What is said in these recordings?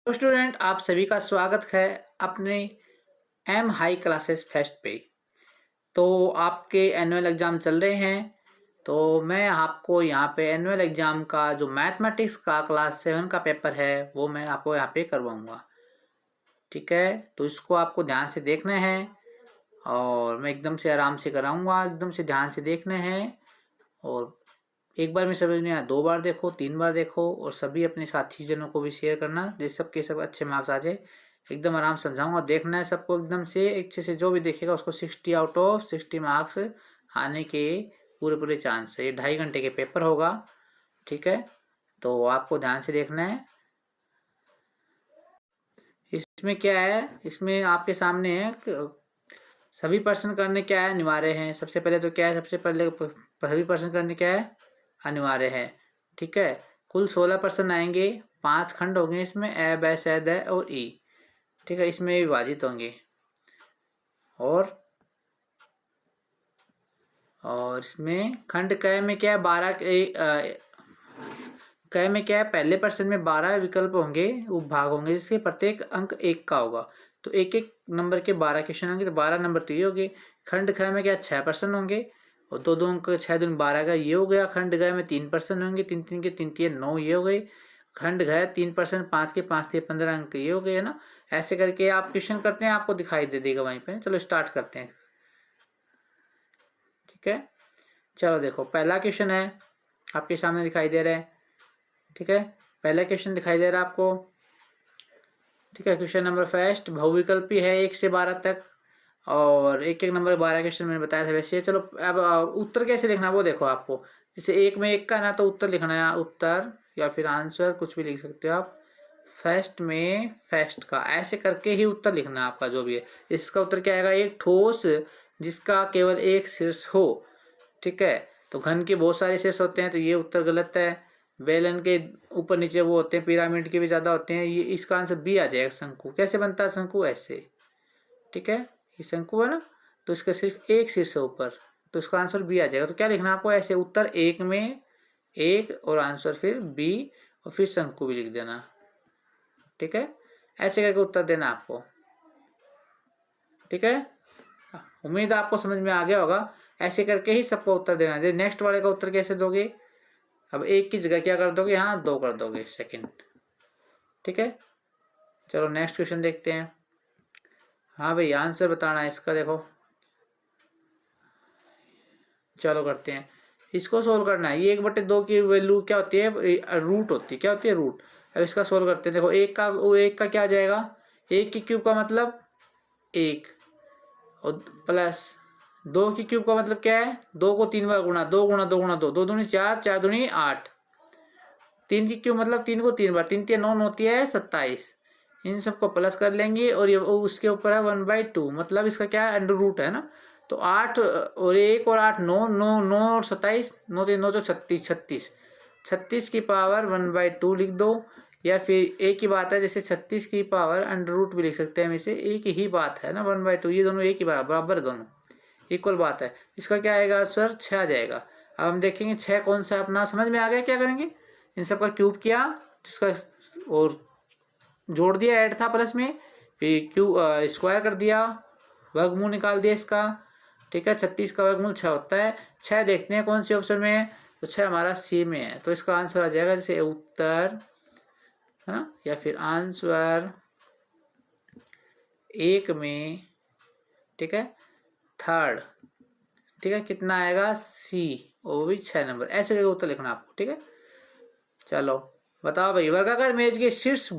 तो स्टूडेंट आप सभी का स्वागत है अपने एम हाई क्लासेस फेस्ट पे। तो आपके एनुअल एग्ज़ाम चल रहे हैं, तो मैं आपको यहाँ पे एनुअल एग्ज़ाम का जो मैथमेटिक्स का क्लास 7 का पेपर है वो मैं आपको यहाँ पे करवाऊँगा। ठीक है, तो इसको आपको ध्यान से देखना है और मैं एकदम से आराम से कराऊँगा, एकदम से ध्यान से देखना है। और एक बार में समझ नहीं आया, 2 बार देखो, 3 बार देखो और सभी अपने साथी जनों को भी शेयर करना जिससे सबके सब अच्छे मार्क्स आ जाए। एकदम आराम से समझाऊंगा, देखना है सबको एकदम से अच्छे से। जो भी देखेगा उसको 60 आउट ऑफ 60 मार्क्स आने के पूरे पूरे चांस है। ये 2.5 घंटे के पेपर होगा। ठीक है, तो आपको ध्यान से देखना है। इसमें क्या है, इसमें आपके सामने है सभी प्रश्न करने क्या है, अनिवार्य है। सबसे पहले तो क्या है, सबसे पहले सभी प्रश्न करने क्या है, अनिवार्य है। ठीक है, कुल 16 प्रश्न आएंगे, 5 खंड होंगे इसमें, ए ब स द और ई। ठीक है, इसमें विभाजित होंगे। और इसमें खंड क में क्या है, 12 क में क्या है, पहले प्रश्न में 12 विकल्प होंगे, उपभाग होंगे, जिसके प्रत्येक अंक 1 का होगा। तो एक एक नंबर के 12 क्वेश्चन होंगे, तो 12 नंबर तो ये हो गए। खंड ख में क्या 6 प्रश्न होंगे और 2 2 अंक 6 दूनी 12 का ये हो गया। खंड ग में 3 प्रश्न होंगे, 3 3 के 3 3 9 ये हो गए। खंड घ 3 प्रश्न 5 के 5 थे 15 अंक ये हो गए, है ना। ऐसे करके आप क्वेश्चन करते हैं, आपको दिखाई दे देगा वहीं पे। चलो स्टार्ट करते हैं। ठीक है, चलो देखो, पहला क्वेश्चन है आपके सामने दिखाई दे रहा है। ठीक है, पहला क्वेश्चन दिखाई दे रहा है आपको। ठीक है, क्वेश्चन नंबर फर्स्ट बहुविकल्पी है 1 से 12 तक और एक एक नंबर 12 क्वेश्चन मैंने बताया था वैसे। चलो अब उत्तर कैसे लिखना वो देखो आपको। जैसे एक में 1 का ना, तो उत्तर लिखना है, उत्तर या फिर आंसर कुछ भी लिख सकते हो आप। फर्स्ट में फर्स्ट का ऐसे करके ही उत्तर लिखना है आपका जो भी है। इसका उत्तर क्या आएगा, एक ठोस जिसका केवल एक शीर्ष हो। ठीक है, तो घन के बहुत सारे शीर्ष होते हैं, तो ये उत्तर गलत है। बेलन के ऊपर नीचे वो होते हैं, पिरामिड के भी ज्यादा होते हैं। ये इसका आंसर बी आ जाएगा। शंकु कैसे बनता है, शंकु ऐसे। ठीक है, ये शंकु है ना, तो इसका सिर्फ एक शीर्ष है ऊपर, तो इसका आंसर बी आ जाएगा। तो क्या लिखना है आपको, ऐसे उत्तर एक में एक और आंसर फिर बी और फिर शंकु भी लिख देना। ठीक है, ऐसे करके उत्तर देना आपको। ठीक है, उम्मीद आपको समझ में आ गया होगा। ऐसे करके ही सबको उत्तर देना है। नेक्स्ट वाले का उत्तर कैसे दोगे, अब एक की जगह क्या कर दोगे, यहाँ 2 कर दोगे सेकंड। ठीक है, चलो नेक्स्ट क्वेश्चन देखते हैं। हाँ भाई, आंसर बताना है इसका। देखो चलो करते हैं, इसको सोल्व करना है। ये 1/2 की वैल्यू क्या होती है, रूट होती है। क्या होती है, रूट। अब इसका सोल्व करते हैं। देखो एक का क्या आ जाएगा, 1 की क्यूब का मतलब 1 और प्लस 2 की क्यूब का मतलब क्या है, 2 को 3 बार गुणा, 2 गुणा 2 गुणा 2, 2 दूनी 4, 4 दूनी 8। 3 की क्यूब मतलब 3 को 3 बार, 3 3 9 होती है 27। इन सबको प्लस कर लेंगे और ये उसके ऊपर है 1/2, मतलब इसका क्या है, अंडर रूट है ना। तो 8 और 1 और 8 9 9 9 और 27, 9 3 9 36 36 36 की पावर 1/2 लिख दो। या फिर एक ही बात है, जैसे 36 की पावर अंडर रूट भी लिख सकते हैं। इसे एक ही बात है ना, 1/2, ये दोनों एक ही बात, बराबर दोनों इक्वल बात है। इसका क्या आएगा सर, 6 आ जाएगा। अब हम देखेंगे 6 कौन सा, अपना समझ में आ गया। क्या करेंगे, इन सब का क्यूब किया, जिसका और जोड़ दिया, ऐड था प्लस में, फिर क्यूब स्क्वायर कर दिया, वर्गमूल निकाल दिया इसका। ठीक है, 36 का वर्गमूल 6 होता है। 6 देखते हैं कौन सी ऑप्शन में है, तो 6 हमारा सी में है। तो इसका आंसर आ जाएगा जैसे उत्तर, है ना, या फिर आंसर 1 में। ठीक है, थर्ड। ठीक है, कितना आएगा, सी, वो भी 6 नंबर। ऐसे करके उत्तर लिखना आपको। ठीक है, चलो बताओ भाई, वर्गाकार मेज के शीर्ष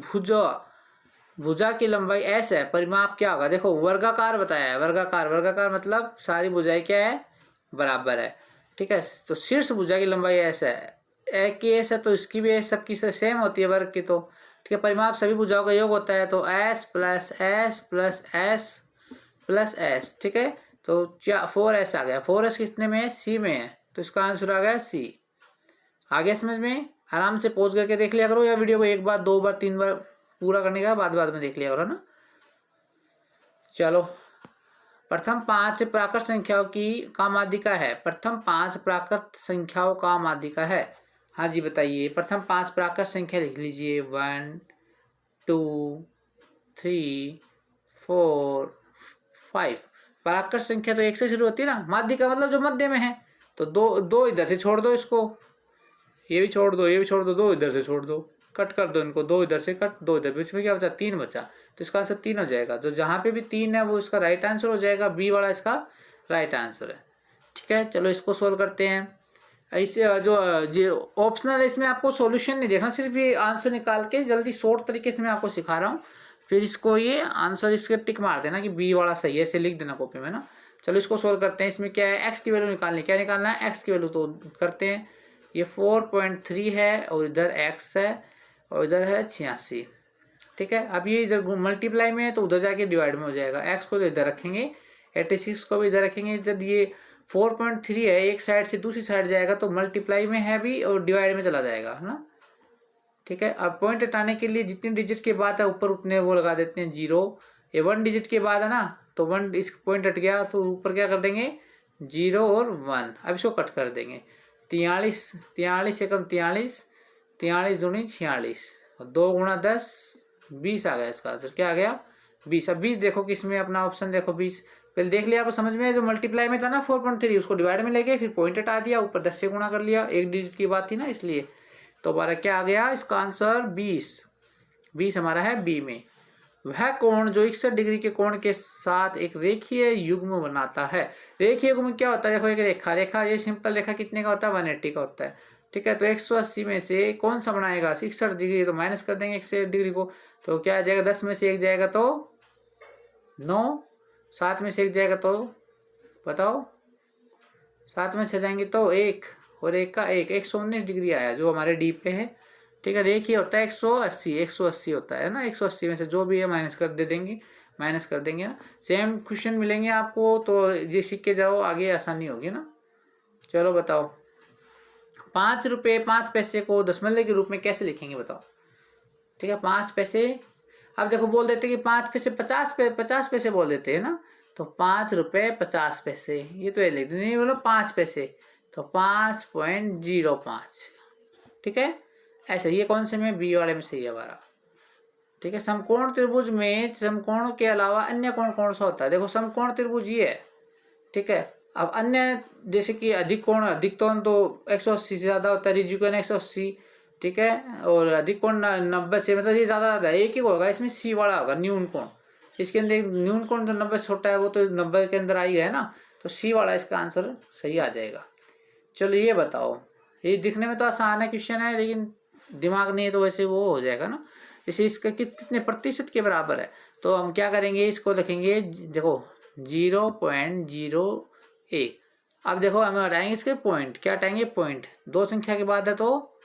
भुजा की लंबाई एस है, परिमाप क्या होगा। देखो वर्गाकार बताया है, वर्गाकार मतलब सारी भुजाएं क्या है, बराबर है। ठीक है, तो शीर्ष भुजा की लंबाई एस है, एक की एस है तो इसकी भी एस सबकी सेम होती है वर्ग की। तो ठीक है, परिमाप सभी भुजाओं का योग होता है, तो S plus S plus S plus S. ठीक है, तो 4s आ गया। 4s कितने में है, सी में है, तो इसका आंसर आ गया सी। आगे समझ में, आराम से पॉज करके देख लिया करो, या वीडियो को 1 बार 2 बार 3 बार पूरा करने का बाद में देख लिया करो ना। चलो, प्रथम 5 प्राकृत संख्याओं की का माध्यिका है। प्रथम 5 प्राकृत संख्याओं का माध्यिका है। हाँ जी बताइए, प्रथम 5 प्राकृत संख्या लिख लीजिए, 1 2 3 4 5। पराक्षर संख्या तो 1 से शुरू होती है ना, माध्य का मतलब जो मध्य में है, तो दो दो इधर से छोड़ दो, इसको ये भी छोड़ दो, ये भी छोड़ दो, दो इधर से छोड़ दो, कट कर दो इनको, दो इधर से कट, दो इधर, बीच में क्या बचा, 3 बचा, तो इसका आंसर 3 हो जाएगा। तो जहाँ पे भी 3 है वो इसका राइट आंसर हो जाएगा, बी वाला इसका राइट आंसर है। ठीक है, चलो इसको सोल्व करते हैं। ऐसे जो ऑप्शनल है इसमें आपको सॉल्यूशन नहीं देखना, सिर्फ ये आंसर निकाल के जल्दी शॉर्ट तरीके से मैं आपको सिखा रहा हूँ, फिर इसको ये आंसर इसके टिक मार देना कि बी वाला सही है, ऐसे लिख देना कॉपी में ना। चलो इसको सोल्व करते हैं। इसमें क्या है, एक्स की वैल्यू निकालनी, क्या निकालना है, एक्स की वैल्यू। तो करते हैं, ये 4.3 है और इधर एक्स है और इधर है 86। ठीक है, अब ये इधर मल्टीप्लाई में है तो उधर जाके डिवाइड में हो जाएगा, एक्स को इधर रखेंगे, 86 को भी इधर रखेंगे। जब ये 4.3 है, एक साइड से दूसरी साइड जाएगा तो मल्टीप्लाई में है भी और डिवाइड में चला जाएगा, है ना। ठीक है, अब पॉइंट हटाने के लिए जितने डिजिट के बाद है ऊपर उतने वो लगा देते हैं 0। ये 1 डिजिट के बाद है ना, तो 1 इस पॉइंट हट गया तो ऊपर क्या कर देंगे 0 और 1। अब इसको कट कर देंगे, 43 एकम 43, 43 दूनी 46 और 2 गुणा 10 20 आ गया इसका आंसर। क्या आ गया 20। अब 20 देखो किसमें, अपना ऑप्शन देखो 20 पहले देख लिया आपको समझ में। जो मल्टीप्लाई में था ना 4.3, उसको डिवाइड में ले गए, फिर पॉइंट हटा दिया, ऊपर 10 से गुणा कर लिया, एक डिजिट की बात थी ना इसलिए। तो हमारा क्या आ गया इसका आंसर 20 हमारा है बी में। वह कोण जो 61 डिग्री के कोण के साथ एक रेखीय युग्म बनाता है। रेखीय युग्म क्या होता है, देखो एक रेखा ये सिंपल रेखा कितने का होता है 180 का होता है। ठीक है, तो 180 में से कौन सा बनाएगा 61 डिग्री, तो माइनस कर देंगे 61 डिग्री को, तो क्या आ जाएगा 10 में से 1 जाएगा तो 9, 7 में से 1 जाएगा तो बताओ, 7 में से जाएंगे तो 1 और 1 का 1, 119 डिग्री आया जो हमारे डी पे है। ठीक है, रेखीय होता है 180 होता है ना, 180 में से जो भी है माइनस कर दे देंगे, माइनस कर देंगे ना। सेम क्वेश्चन मिलेंगे आपको, तो ये सीख के जाओ, आगे आसानी होगी ना। चलो बताओ, 5 रुपये 5 पैसे को दशमलव के रूप में कैसे लिखेंगे बताओ। ठीक है, 5 पैसे, अब देखो बोल देते कि 5 पैसे 50 पैसे बोल देते हैं ना, तो 5 रुपये 50 पैसे, ये तो ये लिख नहीं बोलो 5 पैसे, तो 5.05। ठीक है, ऐसे ये कौन से में बी वाले में सही है हमारा। ठीक है, समकोण त्रिभुज में समकोणों के अलावा अन्य कोण कौन सा होता है, देखो समकोण त्रिभुज ये है। ठीक है, अब अन्य जैसे कि अधिक कोण तो 180 से ज्यादा होता है, रिजुकोण 180। ठीक है, और अधिक कोण 90 से, मतलब ये ज्यादा एक ही होगा, इसमें सी वाला होगा न्यून कोण। इसके अंदर न्यून कोण जो 90 से छोटा है वो तो 90 के अंदर आई है ना, तो सी वाला इसका आंसर सही आ जाएगा। चलो ये बताओ, ये दिखने में तो आसान है क्वेश्चन है, लेकिन दिमाग नहीं है तो वैसे वो हो जाएगा ना। जैसे इसका कितने प्रतिशत के बराबर है, तो हम क्या करेंगे, इसको लिखेंगे, देखो 0.01। अब देखो हम हटाएंगे इसके पॉइंट, क्या हटाएंगे पॉइंट, 2 संख्या के बाद है तो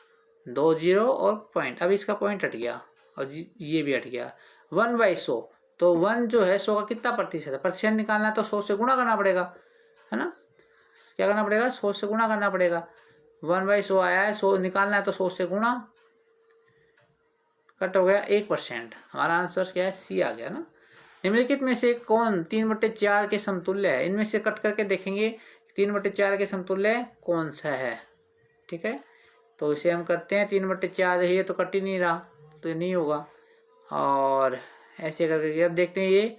2 0 और पॉइंट, अब इसका पॉइंट हट गया और ये भी हट गया। 1/100, तो 1 जो है 100 का कितना प्रतिशत है, प्रतिशत निकालना है तो 100 से गुणा करना पड़ेगा, है ना। क्या करना पड़ेगा 100 से गुणा करना पड़ेगा। 1/100 आया है, 100 निकालना है तो 100 से गुणा, कट हो गया 1%। हमारा आंसर क्या है सी आ गया ना। निम्नलिखित में से कौन 3/4 के समतुल्य है, इनमें से कट करके देखेंगे 3/4 के समतुल्य कौन सा है। ठीक है, तो इसे हम करते हैं 3/4, ये तो कट ही नहीं रहा तो ये नहीं होगा, और ऐसे करके अब देखते हैं ये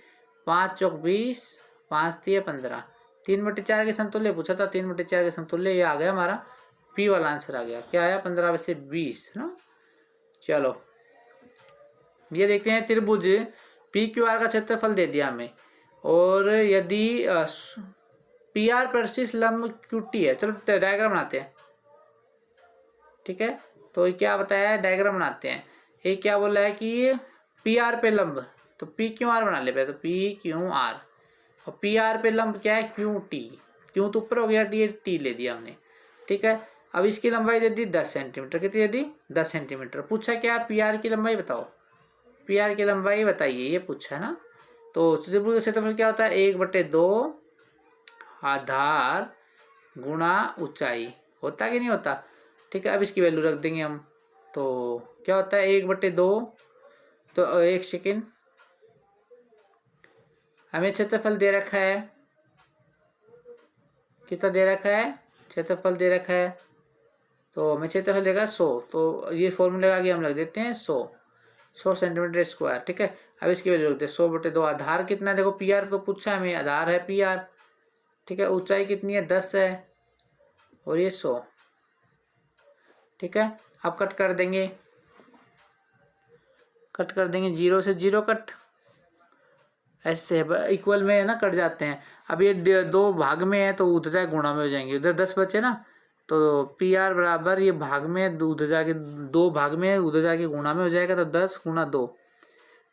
5 चौक 20, 5 3 15, 3/4 के समतुल्य पूछा था, 3/4 के समतुल्य ये आ गया हमारा पी वाला आंसर आ गया। क्या आया 15/20 ना। चलो ये देखते हैं, त्रिभुज पी क्यू आर का क्षेत्रफल दे दिया हमें, और यदि पी आर पर लंब क्यू टी है, चलो डायग्राम बनाते हैं। ठीक है, तो क्या बताया है, डायग्राम बनाते हैं। ये क्या बोला है कि पी आर पे लंब, तो पी क्यू आर बना ले पहले, तो पी क्यू आर, और पी आर पे लंब क्या है क्यू टी, क्यू तो ऊपर हो गया, टी ले दिया हमने। ठीक है, अब इसकी लंबाई दे दी 10 सेंटीमीटर, कितनी दे दी 10 सेंटीमीटर। पूछा क्या पी आर की लंबाई बताओ, पी आर की लंबाई बताइए, ये पूछा है ना। तो त्रिभुज का क्षेत्रफल क्या होता है 1/2 आधार गुणा ऊंचाई, होता कि नहीं होता। ठीक है, अब इसकी वैल्यू रख देंगे हम, तो क्या होता है 1/2, तो एक सेकेंड, हमें क्षेत्रफल दे रखा है, कितना दे रखा है क्षेत्रफल दे रखा है, तो हमें क्षेत्रफल देगा 100, तो ये फॉर्मूले आगे हम लग देते हैं 100। 100 सेंटीमीटर स्क्वायर। ठीक है, अब इसकी वैल्यू लिखते हैं 100/2। आधार कितना है देखो, पी आर तो पूछा है हमें, आधार है पी आर। ठीक है, ऊंचाई कितनी है 10 है और ये 100। ठीक है, अब कट कर देंगे, कट कर देंगे, 0 से 0 कट, ऐसे इक्वल में है ना, कट जाते हैं। अब ये 2 भाग में है तो उधर जाके गुणा में हो जाएंगे, उधर 10 बचे ना, तो पी आर बराबर ये भाग में उधर जाके 2 भाग में उधर जाके गुणा में हो जाएगा, तो 10 × 2।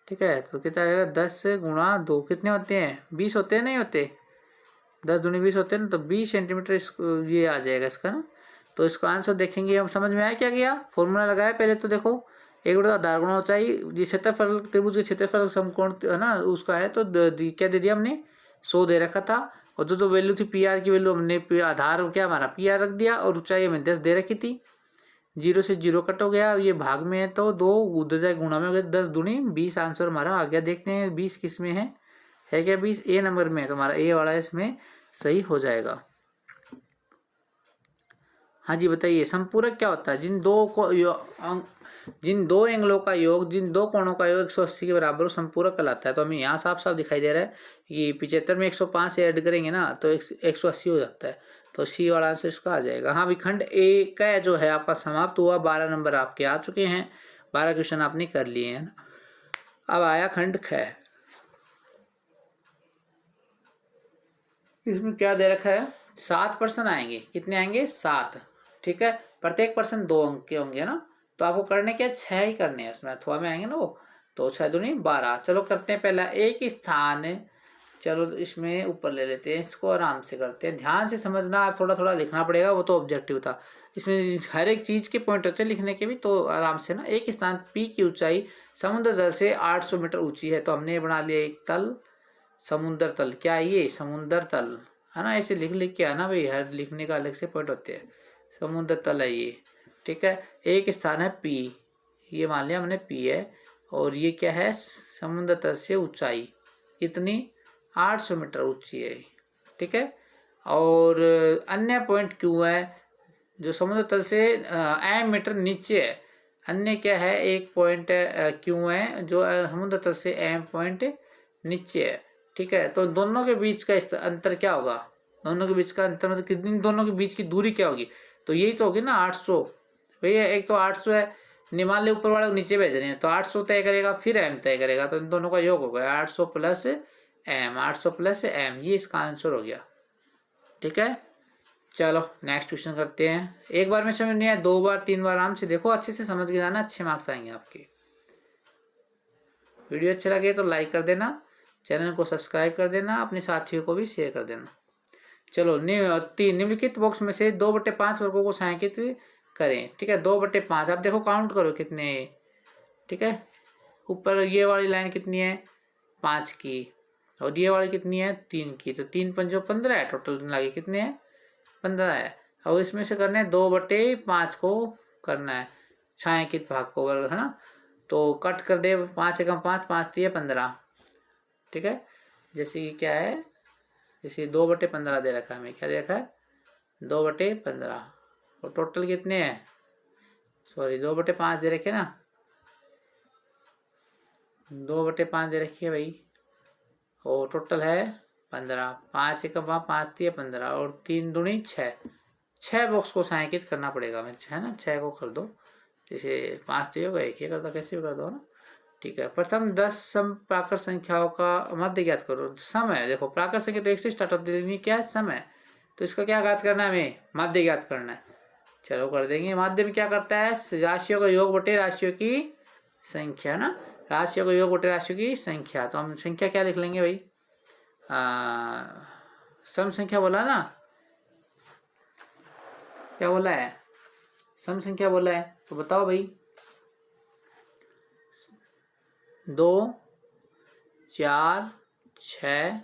ठीक है, तो कितना आएगा 10 × 2 कितने होते हैं 20 होते हैं, नहीं होते 10 दूनी 20 होते हैं ना, तो 20 सेंटीमीटर ये आ जाएगा इसका ना। तो इसका आंसर देखेंगे हम, समझ में आया क्या किया, फॉर्मूला लगाया पहले तो देखो, एक बटा आधार गुणा ऊंचाई, ये क्षेत्रफल त्रिभुज के क्षेत्रफल समकोण है ना उसका है, तो क्या दे दिया हमने 100 दे रखा था, और जो वैल्यू थी पी आर की वैल्यू हमने आधार क्या हमारा पी आर रख दिया, और ऊंचाई हमें 10 दे रखी थी। 0 से 0 कट हो गया, ये भाग में है तो 2 उधर जाए गुणा में हो गया, 10 दूनी 20 आंसर हमारा आ गया। देखते हैं 20 किस में है क्या 20 ए नंबर में, तो हमारा ए वाला इसमें सही हो जाएगा। हाँ जी बताइए, संपूरक क्या होता है, जिन दो एंगलों का योग, जिन दो कोणों का योग 180 के बराबर संपूरक कहलाता है। तो हमें यहाँ साफ साफ दिखाई दे रहा है कि 75 में 105 से ऐड करेंगे ना तो 180 हो जाता है, तो सी वाला आंसर इसका आ जाएगा। हाँ, खंड ए का जो है आपका समाप्त हुआ, 12 नंबर आपके आ चुके हैं, 12 क्वेश्चन आपने कर लिए हैं। अब आया खंड ख, इसमें क्या दे रखा है 7 प्रश्न आएंगे, कितने आएंगे 7। ठीक है, प्रत्येक प्रश्न 2 अंक के होंगे ना, तो आपको करने क्या 6 ही करने हैं, उसमें अथवा में आएंगे ना वो, तो 6 दूनी 12। चलो करते हैं पहला, एक स्थान, चलो इसमें ऊपर ले लेते हैं, इसको आराम से करते हैं, ध्यान से समझना, आप थोड़ा थोड़ा लिखना पड़ेगा, वो तो ऑब्जेक्टिव था, इसमें हर एक चीज के पॉइंट होते हैं लिखने के भी, तो आराम से ना। एक स्थान पी की ऊंचाई समुद्र तल से 800 मीटर ऊंची है, तो हमने बना लिया एक तल, समुद्र तल, क्या ये समुद्र तल है ना, ऐसे लिख के आना भाई, हर लिखने का अलग से पॉइंट होते हैं, समुद्र तल है ये। ठीक है, एक स्थान है पी, ये मान लिया हमने पी है, और ये क्या है समुद्र तल से ऊंचाई कितनी 800 मीटर ऊंची है। ठीक है, और अन्य पॉइंट क्यों है जो समुद्र तल से एम मीटर नीचे है, अन्य क्या है एक पॉइंट क्यों है जो समुद्र तल से एम पॉइंट नीचे है। ठीक है, तो दोनों के बीच का अंतर क्या होगा, दोनों के बीच का अंतर मतलब कितनी, दोनों के बीच की दूरी क्या होगी, तो यही तो होगी ना 800। भैया एक तो 800 है, नीचे ऊपर वाले को नीचे भेज रहे हैं, तो 800 तय करेगा फिर एम तय करेगा, तो इन दोनों का योग हो गया 800 प्लस एम, 800 प्लस एम, ये इसका आंसर हो गया। ठीक है, चलो नेक्स्ट क्वेश्चन करते हैं। एक बार में समझ नहीं आया, 2 बार 3 बार आराम से देखो, अच्छे से समझ के जाना, अच्छे मार्क्स आएंगे आपके। वीडियो अच्छे लगे तो लाइक कर देना, चैनल को सब्सक्राइब कर देना, अपने साथियों को भी शेयर कर देना। चलो निम्नलिखित बॉक्स में से 2/5 वर्गों को छायांकित करें। ठीक है, 2/5 आप देखो काउंट करो कितने। ठीक है, ऊपर ये वाली लाइन कितनी है 5 की, और ये वाली कितनी है 3 की, तो 3 पंजो 15 है, टोटल लगे कितने हैं 15 है। और इसमें से करना है 2/5 को करना है छायांकित भाग को, है ना, तो कट कर दे 5 एकम 5, 5 दिए 15। ठीक है, जैसे कि क्या है, जैसे 2/15 दे रखा है हमें, क्या दे रखा है 2/15, और टोटल कितने हैं, सॉरी 2/5 दे रखे ना, 2/5 दे रखी है भाई, और टोटल है 15। 5 एकम 5 दिए 15, और 3 दूनी 6 बॉक्स को छायांकित करना पड़ेगा हमें, है ना, 6 को कर दो, जैसे 5 दिए होगा, एक ही कर दो, कैसे भी कर दो ना। ठीक है, प्रथम 10 सम प्राकृत संख्याओं का मध्य ज्ञात करो। सम है, देखो प्राकृत संख्या तो 1 से स्टार्ट होती है, क्या है सम है, तो इसका क्या ज्ञात करना है हमें, मध्य ज्ञात करना है। चलो कर देंगे, माध्य में क्या करता है राशियों का योग बटे राशियों की संख्या ना, राशियों का योग बटे राशियों की संख्या, तो हम संख्या क्या लिख लेंगे भाई, सम संख्या बोला ना, क्या बोला है सम संख्या बोला है, तो बताओ भाई 2 4 6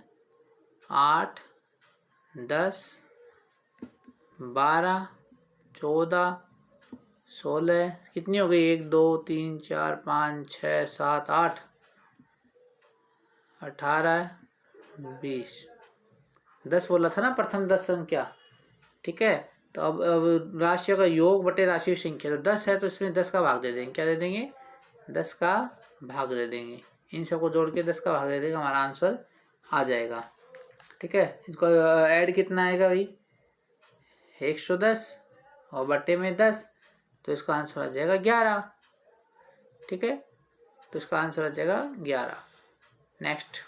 8 10 12 14 16 कितनी हो गई 1 2 3 4 5 6 7 8 18 20 10 बोला था ना प्रथम 10 संख्या। ठीक है, तो अब राशियों का योग बटे राशियों की संख्या, तो 10 है तो इसमें 10 का भाग दे देंगे, क्या दे देंगे 10 का भाग दे देंगे, इन सबको जोड़ के 10 का भाग दे देगा, हमारा आंसर आ जाएगा। ठीक है, इसको ऐड कितना आएगा भाई 110 और बट्टे में 10, तो इसका आंसर आ जाएगा 11। ठीक है, तो इसका आंसर आ जाएगा 11। नेक्स्ट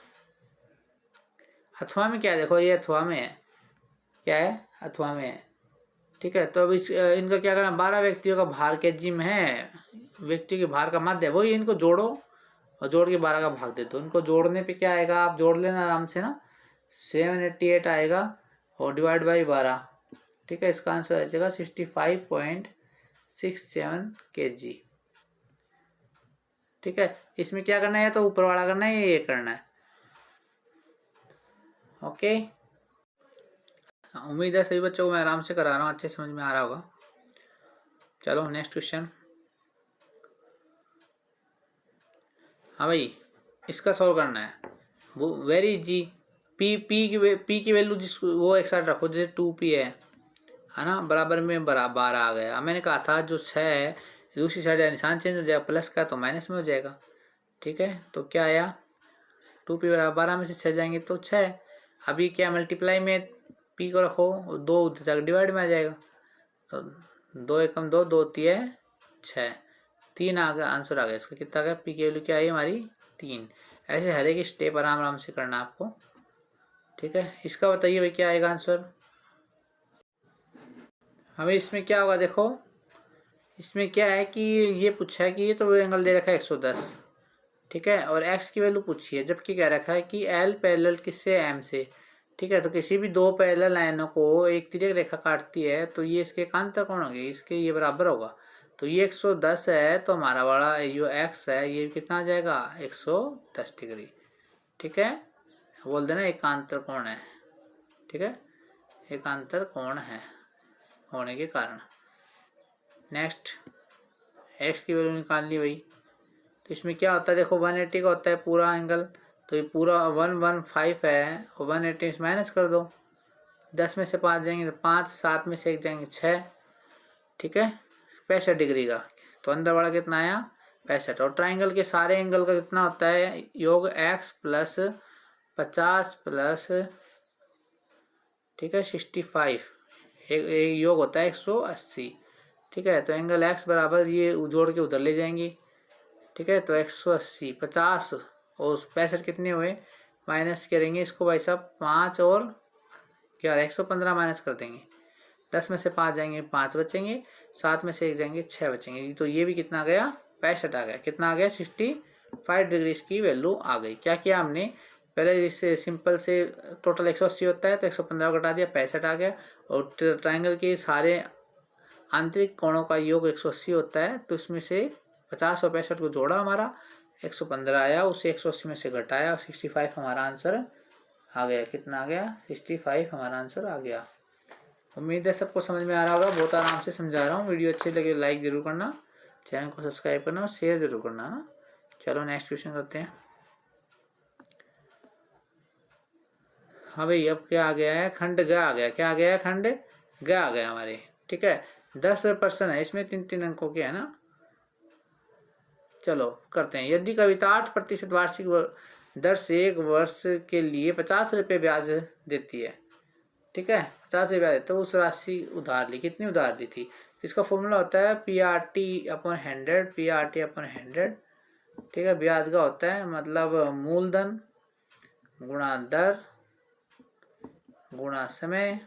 अथवा में क्या है, देखो ये अथवा में है, क्या है अथवा में है। ठीक है, तो अब इनका क्या करना, 12 व्यक्तियों का भार केजी में है, व्यक्ति के भार का माध्य वही, इनको जोड़ो और जोड़ के 12 का भाग दे दो। इनको जोड़ने पे क्या आएगा, आप जोड़ लेना आराम से ना, 788 आएगा और डिवाइड बाई 12। ठीक है, इसका आंसर आ जाएगा 65.67 kg। ठीक है, इसमें क्या करना है, तो ऊपर वाला करना है, ये करना है। ओके, उम्मीद है सभी बच्चों को मैं आराम से करा रहा हूँ, अच्छे समझ में आ रहा होगा। चलो नेक्स्ट क्वेश्चन। हाँ भाई, इसका सॉल्व करना है, वो वेरी इजी। पी की वैल्यू जिस वो एक साथ रखो, जैसे 2p है ना, बराबर में 12 आ गया। मैंने कहा था जो 6 है दूसरी साइड निशान चेंज हो जाएगा, प्लस का तो माइनस में हो जाएगा। ठीक है, तो क्या आया 2p बराबर 12 में से 6 जाएंगे तो 6। अभी क्या मल्टीप्लाई में p को रखो और 2 उधर जाकर डिवाइड में आ जाएगा, तो 2 एकम 2, 2 तिये 6, 3 आ गया आंसर आ गया। इसका कितना आ गया, p की वैल्यू क्या आई हमारी 3। ऐसे हर एक स्टेप आराम आराम से करना आपको। ठीक है, इसका बताइए भाई क्या आएगा आंसर। हमें इसमें क्या होगा, देखो इसमें क्या है कि ये पूछा है कि ये तो एंगल दे रखा है 110। ठीक है, और x की वैल्यू पूछी है, जबकि कह रखा है कि l पैरेलल किससे m से। ठीक है, तो किसी भी दो पैरेलल लाइनों को एक तिर्यक रेखा काटती है तो ये इसके कांतर कोण होंगे, इसके ये बराबर होगा। तो ये 110 है, तो हमारा वाला जो x है ये कितना आ जाएगा 110 डिग्री। ठीक है, बोल देना एकांतर कोण है। ठीक है, एकांतर कोण है होने के कारण। नेक्स्ट x की वैल्यू निकालनी भाई, तो इसमें क्या होता है, देखो 180 का होता है पूरा एंगल, तो ये पूरा 115 है और 180 से माइनस कर दो, 10 में से 5 जाएंगे तो 5, 7 में से 1 जाएंगे 6। ठीक है, 65 डिग्री का, तो अंदर वाला कितना आया 65। और ट्राइंगल के सारे एंगल का कितना होता है योग x प्लस 50 प्लस ठीक है 65, एक योग होता है 180। ठीक है, तो एंगल x बराबर ये जोड़ के उधर ले जाएंगे। ठीक है, तो 180 50 और 65 कितने हुए, माइनस करेंगे इसको भाई साहब 5 और 11, 115 माइनस कर देंगे, 10 में से 5 जाएंगे 5 बचेंगे, 7 में से 1 जाएंगे 6 बचेंगे। तो ये भी कितना गया 65 आ गया, कितना आ गया 65 डिग्री की वैल्यू आ गई। क्या किया हमने, पहले इससे सिंपल से टोटल 180 होता है तो 115 घटा दिया 65 आ गया, और ट्राइंगल के सारे आंतरिक कोणों का योग 180 होता है, तो इसमें से 50 और 65 को जोड़ा, हमारा 115 आया, उसे 180 में से घटाया और 65 हमारा आंसर आ गया। कितना आ गया 65 हमारा आंसर आ गया। उम्मीद है सबको समझ में आ रहा होगा, बहुत आराम से समझा रहा हूँ। वीडियो अच्छी लगे लाइक जरूर करना, चैनल को सब्सक्राइब करना और शेयर जरूर करना ना। चलो नेक्स्ट क्वेश्चन करते हैं। हाँ भाई, अब क्या आ गया है, खंड ग आ गया। क्या आ गया है, खंड ग आ गया हमारे। ठीक है, 10 प्रश्न है इसमें, 3-3 अंकों के है ना। चलो करते हैं। यदि कविता 8% वार्षिक दर से 1 वर्ष के लिए 50 रुपये ब्याज देती है, ठीक है 50 रुपये देते, तो उस राशि उधार ली, कितनी उधार दी थी, तो इसका फॉर्मूला होता है PRT/100, PRT/100। ठीक है, ब्याज का होता है मतलब मूलधन गुणा दर गुणा समय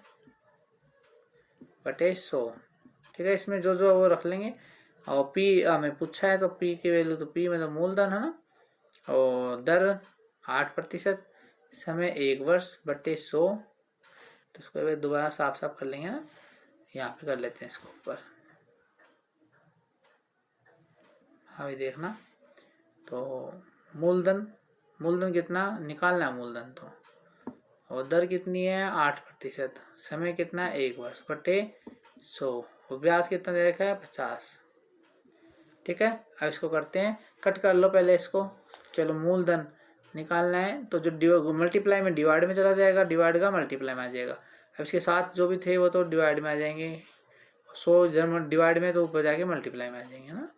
बटे 100। ठीक है, इसमें जो जो वो रख लेंगे। और P हमें पूछा है तो P की वैल्यू, तो P मतलब मूलधन है ना, और दर 8%, समय 1 वर्ष बटे 100। तो इसको दोबारा साफ साफ कर लेंगे ना, यहाँ पे कर लेते हैं इसको ऊपर। अभी देखना, तो मूलधन कितना निकालना है, मूलधन तो, और दर कितनी है 8%, समय कितना 1 वर्ष बटे 100, और ब्याज कितना दे रखा है 50। ठीक है, अब इसको करते हैं, कट कर लो पहले इसको। चलो मूलधन निकालना है, तो जो मल्टीप्लाई में डिवाइड में चला जाएगा, डिवाइड का मल्टीप्लाई में आ जाएगा। अब इसके साथ जो भी थे वो तो डिवाइड में आ जाएंगे, 100 जब डिवाइड में तो ऊपर जाके मल्टीप्लाई में आ जाएंगे ना।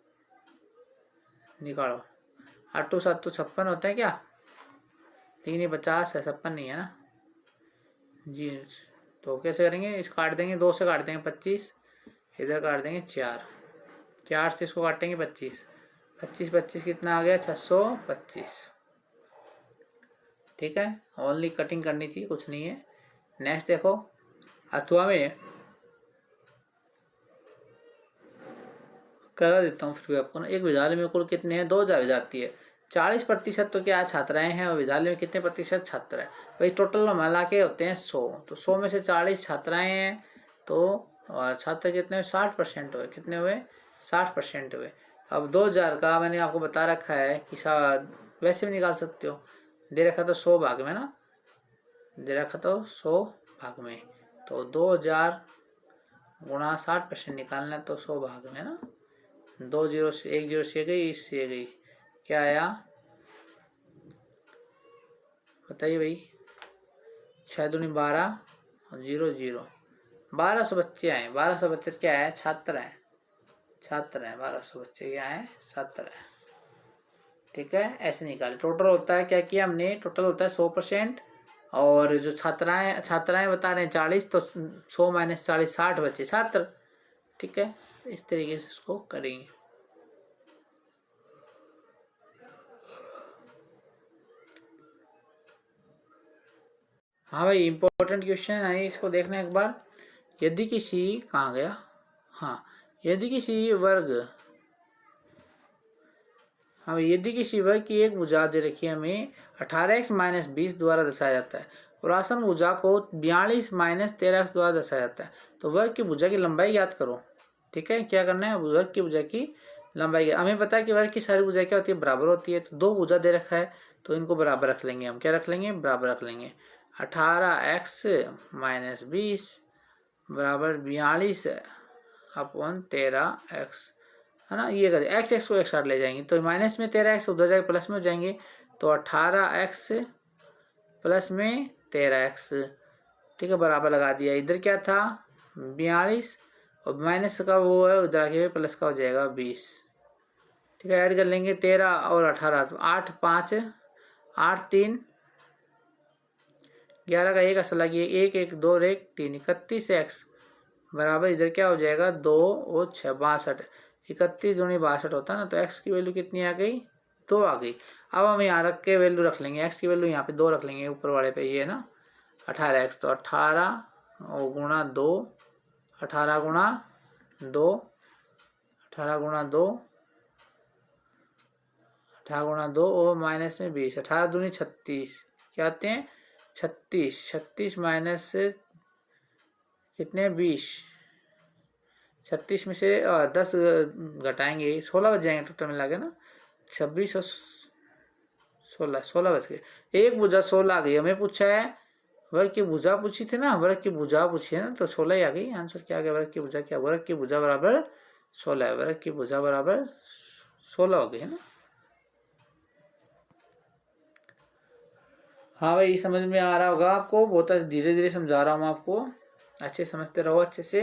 निकालो 8 7 56 होता है क्या? लेकिन ये 50 है, 56 नहीं है ना जी। तो कैसे करेंगे, इस काट देंगे, 2 से काट देंगे 25, इधर काट देंगे 4 से इसको काटेंगे 25, 25 कितना आ गया 625। ठीक है, ओनली कटिंग करनी थी, कुछ नहीं है। नेक्स्ट देखो, अथवा में करा देता हूँ फिर भी आपको ना। एक विद्यालय में कुल कितने हैं, 2000 विद्यार्थी है, 40% तो क्या छात्राएं हैं, और विद्यालय में कितने प्रतिशत छात्र हैं? भाई टोटल मिला के होते हैं 100, तो 100 में से 40 छात्राएं हैं, तो छात्र कितने हुए, 60% हुए। कितने हुए, 60% हुए। अब 2000 का मैंने आपको बता रखा है कि वैसे भी निकाल सकते हो, दे रखा तो 100 भाग में ना, दे रखा तो 100 भाग में, तो 2000 गुणा 60% निकालना है, तो 100 भाग में ना, 2 जीरो से 1 जीरो से गई, इससे गई, क्या आया बताइए भाई, 6 दूनी 12 और 0 0, 1200 बच्चे आए। 1200 बच्चे क्या है, छात्र हैं, छात्र हैं। 1200 बच्चे क्या है, छात्र हैं। ठीक है, ऐसे निकाले। टोटल होता है, क्या किया हमने, टोटल होता है 100%, और जो छात्राएं बता रहे हैं 40, तो 100 माइनस 40, 60 बच्चे छात्र। ठीक है, इस तरीके से इसको करेंगे। हाँ भाई, इंपॉर्टेंट क्वेश्चन है, इसको देखना एक बार। यदि किसी, कहाँ गया, हाँ, यदि किसी वर्ग, हाँ, यदि किसी वर्ग की एक भुजा दे रखी है हमें 18x माइनस 20 द्वारा दर्शाया जाता है, और आसन भुजा को 42 माइनस 13x द्वारा दर्शाया जाता है, तो वर्ग की भुजा की लंबाई याद करो। ठीक है, क्या करना है, वर्ग की भुजा की लंबाई। हमें पता है कि वर्ग की सारी भुजा क्या होती है, बराबर होती है, तो 2 भुजा दे रखा है, तो इनको बराबर रख लेंगे हम। क्या रख लेंगे, बराबर रख लेंगे। 18x माइनस 20 बराबर 42 अपॉन 13x, है ना। ये करें, एक्स एक्स को एक साथ ले जाएंगे, तो माइनस में 13x उधर जाके प्लस में हो जाएंगे, तो 18x प्लस में 13x। ठीक है, बराबर लगा दिया। इधर क्या था, 42, और माइनस का वो है उधर आके प्लस का हो जाएगा 20। ठीक है, ऐड कर लेंगे 13 और 18, तो 8 5 8 3 11 का 1 असला गया, 1 1 2 1 3, 31x बराबर इधर क्या हो जाएगा, 2 और 6 62, 31 दूनी 62 होता है ना, तो x की वैल्यू कितनी आ गई, 2 आ गई। अब हम यहाँ रख के वैल्यू रख लेंगे, x की वैल्यू यहाँ पे 2 रख लेंगे, ऊपर वाले पे ये ना 18x, तो 18 और गुणा 2, 18 गुणा 2, 18 गुणा 2, 18 गुणा 2 और माइनस में 20, 18 दूनी 36, क्या आते हैं 36, 36 माइनस कितने 20, 36 में से 10 घटाएंगे, 16 बच जाएंगे टोटल मिला के ना, 26 और 16, 16 बच गए। एक भुजा 16 आ गई। हमें पूछा है वर्ग की भुजा पूछी थी ना, वर्ग की भुजा पूछी है ना, तो 16 ही आ गई। आंसर क्या आ गया, वर्ग की भुजा क्या, वर्ग की भुजा बराबर 16 है, वर्ग की भुजा बराबर 16 हो गई है ना। हाँ भाई, समझ में आ रहा होगा आपको, बहुत धीरे धीरे समझा रहा हूँ आपको, अच्छे समझते रहो अच्छे से।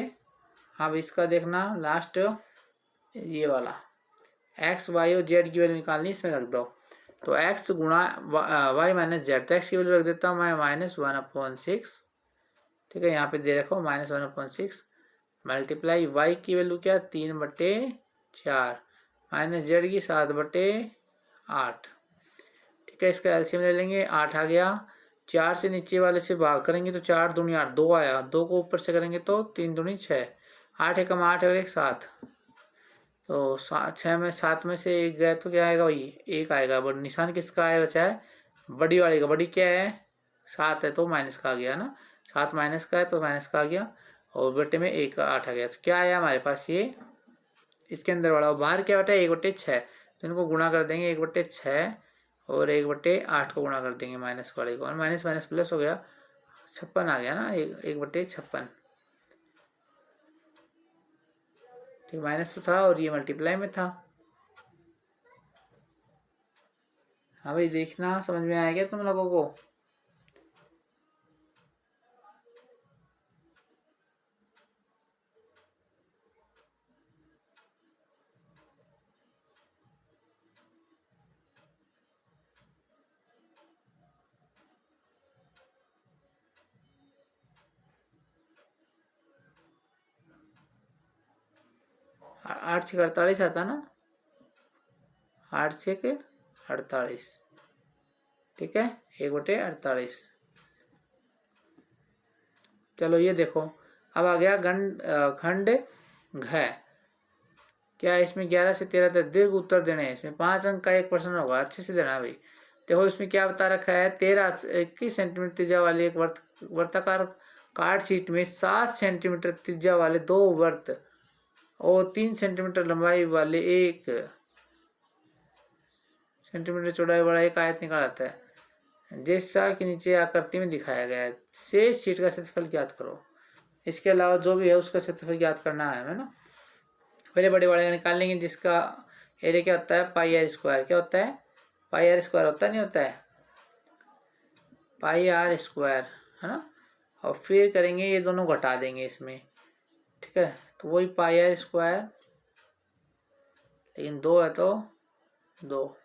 हाँ भाई, इसका देखना लास्ट ये वाला, एक्स वाई और जेड की वैल्यू निकालनी, इसमें रख दो। तो एक्स गुणा वाई माइनस जेड, तो एक्स की वैल्यू रख देता हूँ मैं -1/6। ठीक है, यहाँ पे दे रखो -1/6, मल्टीप्लाई वाई की वैल्यू क्या 3/4 माइनस जेड की 7/8। ठीक है, इसका एलसीएम ले लेंगे, 8 आ गया। 4 से नीचे वाले से भाग करेंगे तो 4 दूनी 8, 2 आया, 2 को ऊपर से करेंगे तो 3 दूनी 6, 8 एकम 8 और 1 7, तो 6 में 7 में से एक गया तो क्या आएगा भाई, 1 आएगा। बट निशान किसका आया बचा है, बड़ी वाली का। बड़ी क्या है 7 है, तो माइनस का आ गया ना, 7 माइनस का है तो माइनस का आ गया, और बटे में 1 का 8 आ गया, तो क्या आया हमारे पास ये, इसके अंदर वाला। बाहर क्या बटा है 1/6, तो इनको गुणा कर देंगे, 1/6 और 1/8 को गुणा कर देंगे माइनस वाले को, और माइनस माइनस प्लस हो गया, 56 आ गया ना, 1/56। ठीक, माइनस तो था और ये मल्टीप्लाई में था। हाँ भाई, देखना समझ में आया क्या तुम लोगों को। 8 छः 48 आता ना, 8 छः 48, ठीक है, 1/48। चलो ये देखो, अब आ गया खंड घ। क्या इसमें 11 से 13 तक दीर्घ उत्तर देने हैं। इसमें 5 अंक का एक प्रश्न होगा, अच्छे से देना भाई। देखो इसमें क्या बता रखा है, 21 सेंटीमीटर त्रिज्या वाली एक वर्ताकार कार्ड शीट में 7 सेंटीमीटर त्रिज्या वाले 2 वर्त और 3 सेंटीमीटर लंबाई वाले 1 सेंटीमीटर चौड़ाई वाला एक आयत निकाला जाता है, जैसा कि नीचे आकृति में दिखाया गया है। शेष शीट का क्षेत्रफल ज्ञात करो। इसके अलावा जो भी है उसका क्षेत्रफल ज्ञात करना है हमें ना। पहले बड़े बड़े निकाल लेंगे, जिसका एरिया क्या होता है, पाई आर स्क्वायर। क्या होता है, पाई आर स्क्वायर होता नहीं होता है, पाई आर स्क्वायर, है ना। और फिर करेंगे ये दोनों घटा देंगे इसमें, ठीक है, तो वही पाई आर स्क्वायर, लेकिन 2 है तो 2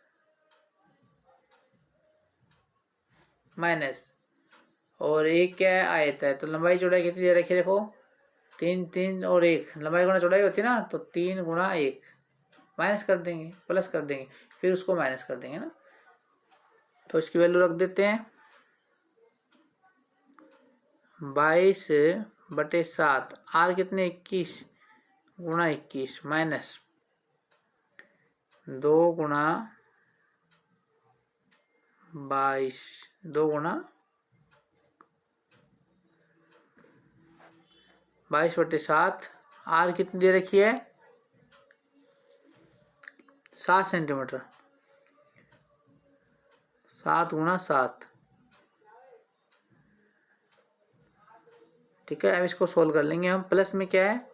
माइनस, और एक क्या है, आयत है, तो लंबाई चौड़ाई कितनी दे रखी है, देखो 3 3 और 1, लंबाई गुणा चौड़ाई होती है ना, तो 3 गुणा 1 माइनस कर देंगे, प्लस कर देंगे, फिर उसको माइनस कर देंगे ना। तो इसकी वैल्यू रख देते हैं 22/7, आर कितने 21 गुणा 21 माइनस 2 गुणा 22, 2 गुणा 22/7, आर कितनी दे रखी है 7 सेंटीमीटर, 7 गुणा 7, ठीक है। अब इसको सोल्व कर लेंगे हम। प्लस में क्या है,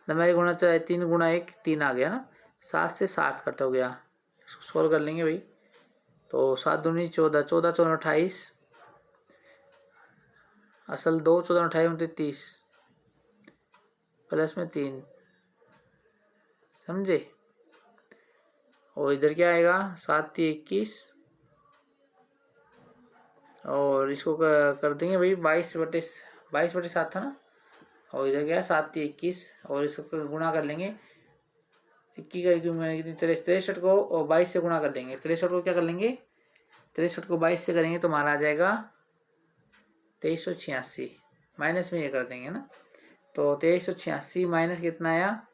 लंबाई गुणा चौड़ाई 3 गुणा 1 3 आ गया ना, 7 से 7 कट हो गया, इसको सोल्व कर लेंगे भाई। तो 7 दूनी 14, 14 14 28, असल 2 14 28 30, प्लस में 3, समझे। और इधर क्या आएगा 7 3 21, और इसको कर देंगे भाई 22/7 था ना, और इधर क्या 7 3 21, और इसको गुणा कर लेंगे 21 कितनी 63 को और 22 से गुणा कर लेंगे। 63 को क्या कर लेंगे, 63 को 22 से करेंगे तो हमारा आ जाएगा 2386, माइनस में ये कर देंगे ना, तो 2386 माइनस कितना आया,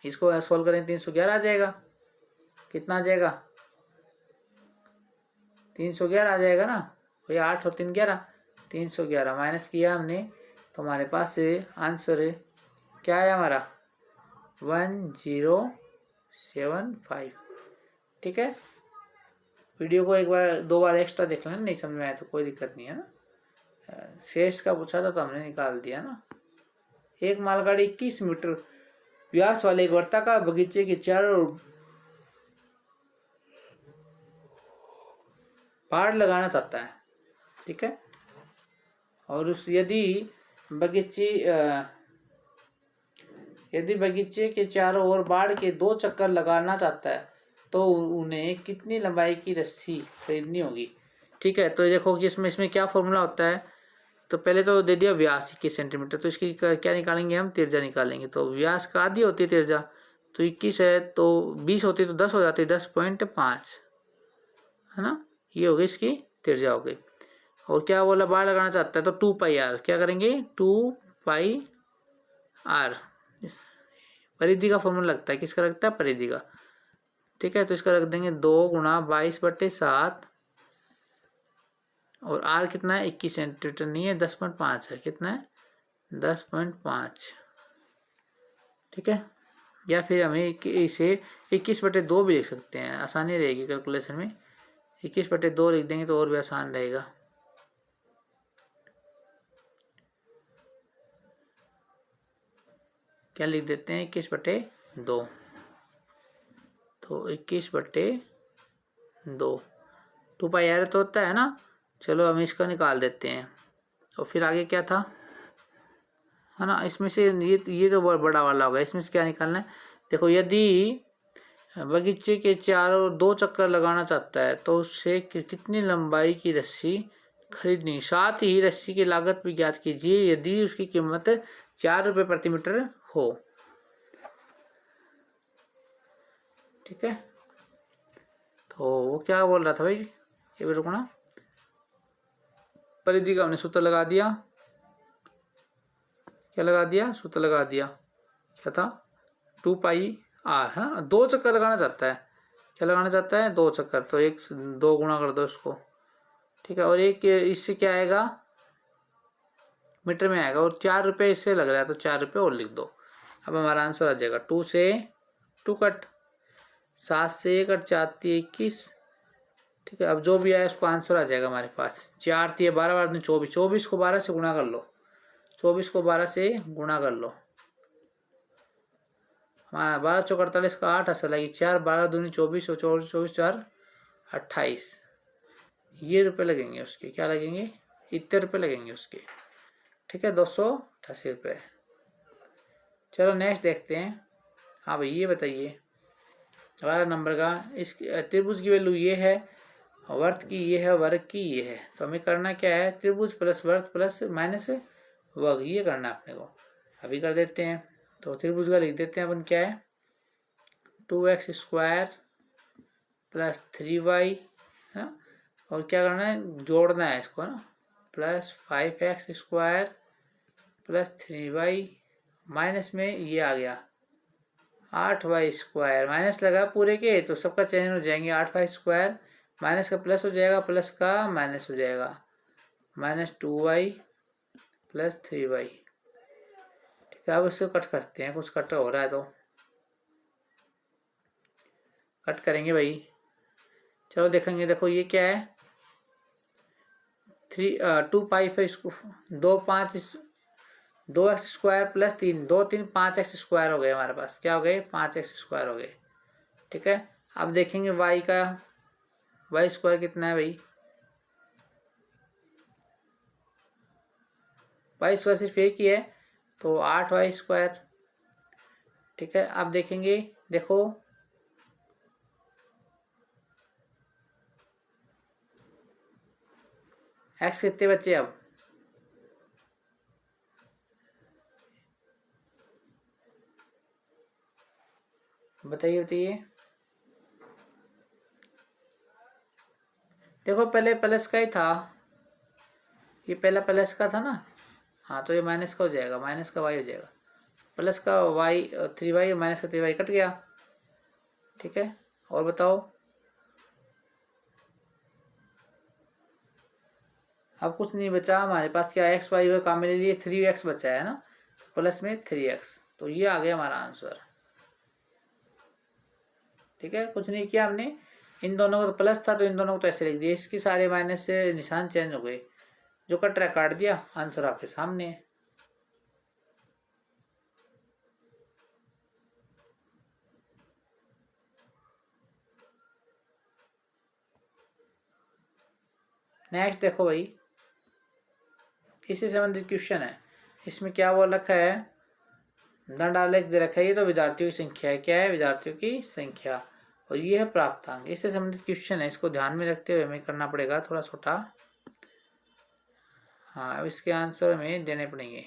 इसको सोल्व करें 311 आ जाएगा। कितना आ जाएगा 311 आ जाएगा ना भाई, 8 और 3 11, 311 माइनस किया हमने, तो हमारे पास आंसर क्या है हमारा 1075, ठीक है। वीडियो को एक बार 2 बार एक्स्ट्रा देख लेना, नहीं समझ में आया तो कोई दिक्कत नहीं है ना। शेष का पूछा था तो हमने निकाल दिया ना। एक मालगाड़ी 21 मीटर व्यास वाले एक वर्ताकार बगीचे के चारों बाड़ लगाना चाहता है, ठीक है। और उस यदि बगीचे के चारों ओर बाड़ के 2 चक्कर लगाना चाहता है तो उन्हें कितनी लंबाई की रस्सी खरीदनी होगी, ठीक है। तो देखो कि इसमें क्या फॉर्मूला होता है, तो पहले तो दे दिया व्यास 21 सेंटीमीटर, तो इसकी क्या निकालेंगे हम, त्रिज्या निकालेंगे। तो व्यास का आधी होती है त्रिज्या, तो 21 है तो 20 होती है तो 10 हो जाती है, 10.5 है ना, ये हो गई इसकी त्रिज्या हो गई। और क्या बोला, बाड़ लगाना चाहता है तो 2 पाई आर, क्या करेंगे 2 पाई आर, परिधि का फॉर्मूला लगता है, किसका लगता है, परिधि का, ठीक है। तो इसका रख देंगे 2 गुणा 22/7, और आर कितना है 21 सेंटीमीटर नहीं है 10.5 है, कितना है 10.5, ठीक है। या फिर हमें इसे 21/2 भी लिख सकते हैं, आसानी रहेगी कैलकुलेशन में, 21/2 लिख देंगे तो और भी आसान रहेगा। क्या लिख देते हैं 21/2, तो 21/2, 2 पाई आर तो होता है ना। चलो हम इसका निकाल देते हैं, और फिर आगे क्या था, है ना, इसमें से ये तो बड़ा वाला होगा, इसमें से क्या निकालना है, देखो यदि बगीचे के चारों 2 चक्कर लगाना चाहता है तो उससे कितनी लंबाई की रस्सी खरीदनी, साथ ही रस्सी की लागत भी ज्ञात कीजिए यदि उसकी कीमत 4 रुपये प्रति मीटर हो। ठीक है, तो वो क्या बोल रहा था भाई, ये भी रुकना। परिधि का हमने सूत्र लगा दिया, क्या लगा दिया, सूत्र लगा दिया, क्या था 2πr है ना। 2 चक्कर लगाना चाहता है, क्या लगाना चाहता है 2 चक्कर, तो 2 गुणा कर दो इसको, ठीक है। और एक इससे क्या आएगा, मीटर में आएगा, और 4 रुपये इससे लग रहा है तो 4 रुपये और लिख दो। अब हमारा आंसर आ जाएगा 2 से 2 कट, 7 से 1 कट, 4 × 21, ठीक है। अब जो भी आया उसको आंसर आ जाएगा हमारे पास। 4 × 12 = 24, 24 को 12 से गुणा कर लो, 24 को 12 से गुणा कर लो, हमारा 12 × 4 = 48 का 8 असल लगी, 4 12 दूनी 24 और 24 4 28, ये रुपये लगेंगे उसके, क्या लगेंगे, इतने रुपये लगेंगे उसके, ठीक है, 288 रुपये। चलो नेक्स्ट देखते हैं। हाँ भाई ये बताइए 12 नंबर का, इस त्रिभुज की वैल्यू ये है, वर्त की ये है, वर्ग की ये है, तो हमें करना क्या है, त्रिभुज प्लस वर्ग प्लस माइनस वर्ग, ये करना है अपने को। अभी कर देते हैं, तो त्रिभुज का लिख देते हैं अपन, क्या है 2x² + 3y है ना, और क्या करना है, जोड़ना है इसको ना, प्लस 5x² + 3y, माइनस में ये आ गया 8y², माइनस लगा पूरे के तो सबका चेंज हो जाएंगे, 8y², माइनस का प्लस हो जाएगा, प्लस का माइनस हो जाएगा, -2y + 3y, ठीक है। अब इसको कट करते हैं, कुछ कट हो रहा है तो कट करेंगे भाई। चलो देखेंगे, देखो ये क्या है 2π, इसको 2x² + 3, 2 3 5x² हो गए हमारे पास, क्या हो गए 5x² हो गए, ठीक है। अब देखेंगे y का, y² कितना है भाई, y² सिर्फ एक ही है तो 8y², ठीक है। अब देखेंगे, देखो x कितने बच्चे, अब बताइए बताइए। देखो पहले प्लस का ही था, ये पहला प्लस का था ना, हाँ तो ये माइनस का हो जाएगा, माइनस का y हो जाएगा, प्लस का y 3y और माइनस का 3y कट गया, ठीक है। और बताओ, अब कुछ नहीं बचा हमारे पास, क्या x y हुआ काम ले लिए, 3x बचा है ना, प्लस में 3x, तो ये आ गया हमारा आंसर, ठीक है। कुछ नहीं किया हमने, इन दोनों को तो प्लस था तो इन दोनों को तो ऐसे लिख दिया, इसकी सारे माइनस से निशान चेंज हो गए, जो कट रहा काट दिया, आंसर आपके सामने है। नेक्स्ट देखो भाई, इससे संबंधित क्वेश्चन है, इसमें क्या बोल रखा है, दंड आलेख दे रखा है, ये तो विद्यार्थियों की संख्या है, क्या है विद्यार्थियों की संख्या, और ये है प्राप्तांक, इससे संबंधित क्वेश्चन है, इसको ध्यान में रखते हुए हमें करना पड़ेगा थोड़ा छोटा। हाँ अब इसके आंसर हमें देने पड़ेंगे।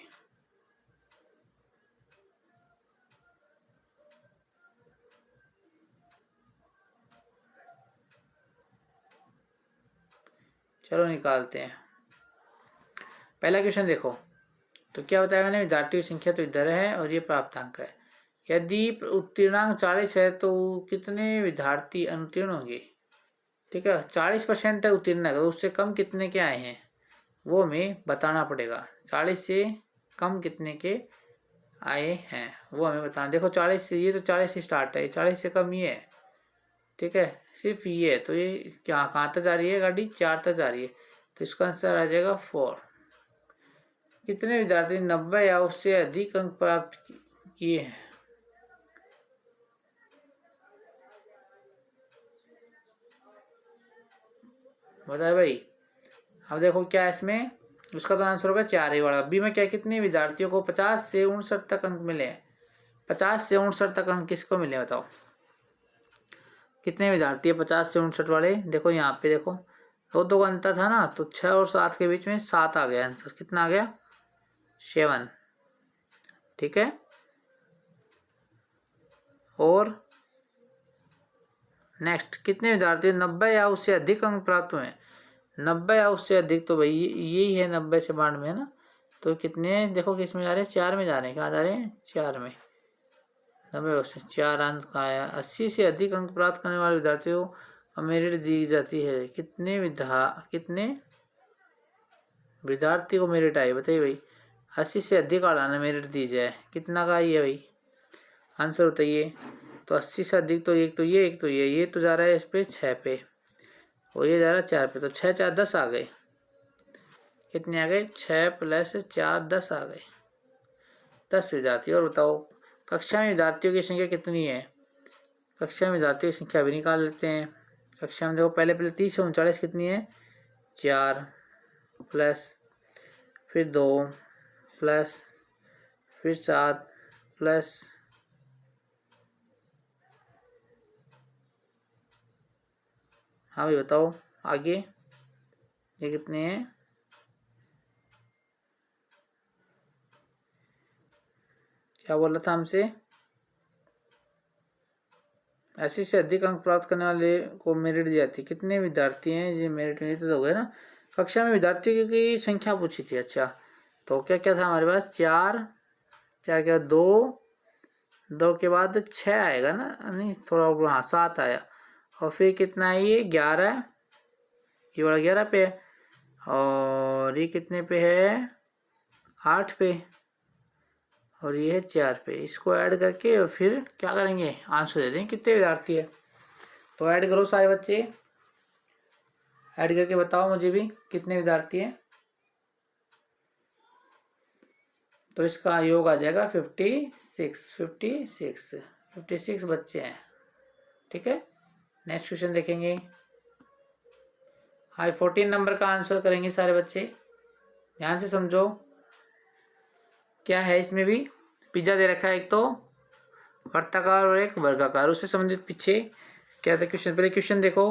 चलो निकालते हैं। पहला क्वेश्चन देखो, तो क्या बताया मैंने, विद्यार्थियों की संख्या तो इधर है और ये प्राप्तांक है, यदि उत्तीर्णांक 40 है तो कितने विद्यार्थी अनुत्तीर्ण होंगे, ठीक है। 40% है उत्तीर्ण है, तो उससे कम कितने के आए हैं वो हमें बताना पड़ेगा, 40 से कम कितने के आए हैं वो हमें बताना। देखो 40 से, ये तो 40 से स्टार्ट है, 40 से कम ये है, ठीक है, सिर्फ ये है, तो ये क्या कहाँ तक जा रही है गाड़ी, 4 तक जा रही है, तो इसका आंसर आ जाएगा 4। कितने विद्यार्थी 90 या उससे अधिक अंक प्राप्त किए हैं, बताए भाई। अब देखो क्या इसमें, उसका तो आंसर होगा 4 ही वाला। बी में क्या, कितने विद्यार्थियों को 50 से 59 तक अंक मिले हैं, 50 से 59 तक अंक किसको मिले बताओ, कितने विद्यार्थी है 50 से 59 वाले। देखो यहाँ पे देखो, दो का अंतर था ना, तो 6 और 7 के बीच में 7 आ गया आंसर, कितना आ गया 7, ठीक है। और नेक्स्ट, कितने विद्यार्थियों 90 या उससे अधिक अंक प्राप्त हुए? 90 या उससे अधिक, तो भाई यही है 90 से 92 है ना। तो कितने, देखो किस में जा रहे हैं, 4 में जा रहे हैं। कहाँ जा रहे हैं? 4 में। 90 उससे 4 अंक का आया। 80 से अधिक अंक प्राप्त करने वाले विद्यार्थियों को मेरिट दी जाती है। कितने विद्यार्थी को मेरिट आई, बताइए भाई। 80 से अधिक आना मेरिट दी जाए, कितना का आई है भाई? आंसर बताइए। तो 80 से अधिक तो एक तो ये तो जा रहा है इस पे 6 पे, और ये जा रहा है 4 पे। तो 6 4 10 आ गए। कितने आ गए? 6 + 4 10 आ गए। 10 विद्यार्थी। और बताओ कक्षा में विद्यार्थियों की संख्या कितनी है? कक्षा में विद्यार्थियों की संख्या भी निकाल लेते हैं। कक्षा में देखो, पहले 30 से 39 कितनी है? 4 प्लस फिर 2 प्लस फिर 7 प्लस हाँ भाई बताओ आगे, ये कितने हैं? क्या बोला था हमसे? 80 से अधिक अंक प्राप्त करने वाले को मेरिट दी जाती है। कितने विद्यार्थी हैं ये मेरिट में? तो हो गए ना। कक्षा में विद्यार्थियों की संख्या पूछी थी। अच्छा, तो क्या क्या था हमारे पास? 4 क्या 2 के बाद 6 आएगा ना, नहीं थोड़ा, हाँ 7 आया। और फिर कितना है ये? 11, ये वाला 11 पे है। और ये कितने पे है? 8 पे। और ये है 4 पे। इसको ऐड करके और फिर क्या करेंगे? आंसर दे देंगे कितने विद्यार्थी है। तो ऐड करो सारे बच्चे, ऐड करके बताओ मुझे भी कितने विद्यार्थी हैं। तो इसका योग आ जाएगा 56 बच्चे हैं। ठीक है, नेक्स्ट क्वेश्चन देखेंगे। हाई 14 नंबर का आंसर करेंगे सारे बच्चे, ध्यान से समझो। क्या है इसमें भी? पिज्जा दे रखा है, एक तो वर्गाकार और एक वर्गाकार। उससे संबंधित पीछे क्या था क्वेश्चन? पहले क्वेश्चन देखो।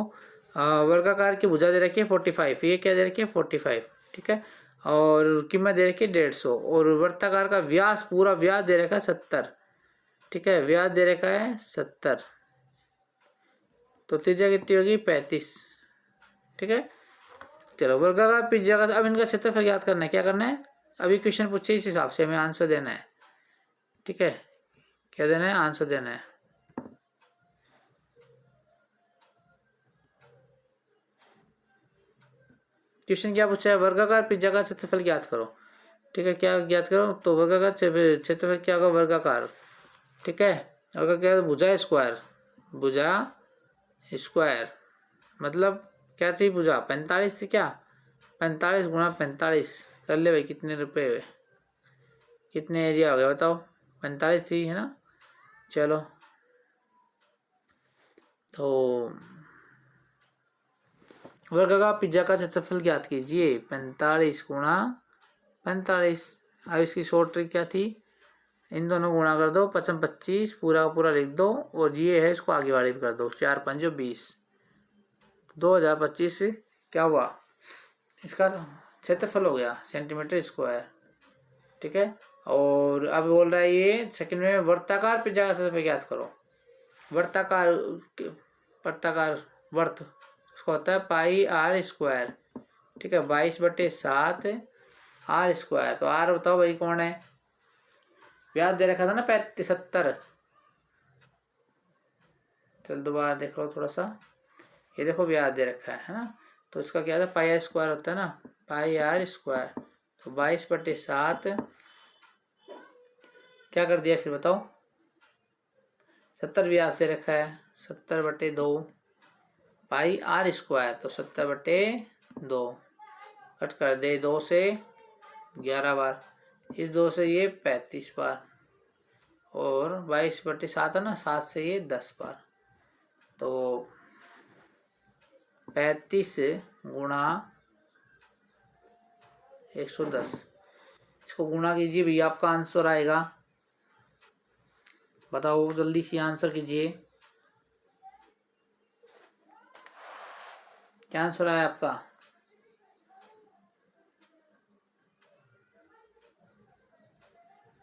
वर्गाकार की भुजा दे रखी है 45, ये क्या दे रखी है? 45। ठीक है, और कीमत दे रखी है 150। और वर्गाकार का व्यास, पूरा व्यास दे रखा है 70। ठीक है, व्यास दे रखा है 70। तो त्रिज्या कितनी होगी? 35। ठीक है, चलो वर्गाकार पिज्जा का, अब इनका क्षेत्रफल याद करना है। क्या करना है? अभी क्वेश्चन पूछे इस हिसाब से हमें आंसर देना है। ठीक है, क्या देना है? आंसर देना है। क्वेश्चन क्या पूछा है? वर्गाकार पिज्जा का क्षेत्रफल ज्ञात करो। ठीक है, क्या ज्ञात करो? तो वर्गाकार क्षेत्रफल क्या होगा? वर्गाकार। ठीक है, वर्गाकार क्या? भुजा स्क्वायर, भुजा स्क्वायर मतलब क्या थी? भुजा 45 थी क्या? 45 × 45 कर ले भाई, कितने रुपए हुए? कितने एरिया हो गया बताओ? 45 थी है ना। चलो, तो वर्गाकार पिज्जा का क्षेत्रफल ज्ञात कीजिए। 45 × 45। अब इसकी शॉर्ट ट्रिक क्या थी? इन दोनों गुणा कर दो, 55 25 पूरा का पूरा लिख दो, और ये है इसको आगे वाले भी कर दो। 4 5 20, 2025 क्या हुआ? इसका क्षेत्रफल हो गया सेंटीमीटर स्क्वायर। ठीक है, और अब बोल रहा है ये सेकंड में वर्ताकार पिज्जा का क्षेत्रफल ज्ञात करो। वर्ताकार वर्त उसको होता है πr²। ठीक है, 22/7 r²। तो r बताओ भाई कौन है? व्यास दे रखा था ना 70। चल दोबारा देख लो थोड़ा सा, ये देखो व्यास दे रखा है ना। तो इसका क्या था? πr² होता है ना, πr²। तो 22/7 क्या कर दिया फिर बताओ? 70 व्यास दे रखा है, 70/2 πr²। तो 70/2 कट कर दे, 2 से 11 बार, इस 2 से ये 35 बार, और 22/7 है ना, 7 से ये 10 बार। तो 35 × 110, इसको गुणा कीजिए भैया, आपका आंसर आएगा। बताओ जल्दी से आंसर कीजिए, क्या आंसर आया आपका?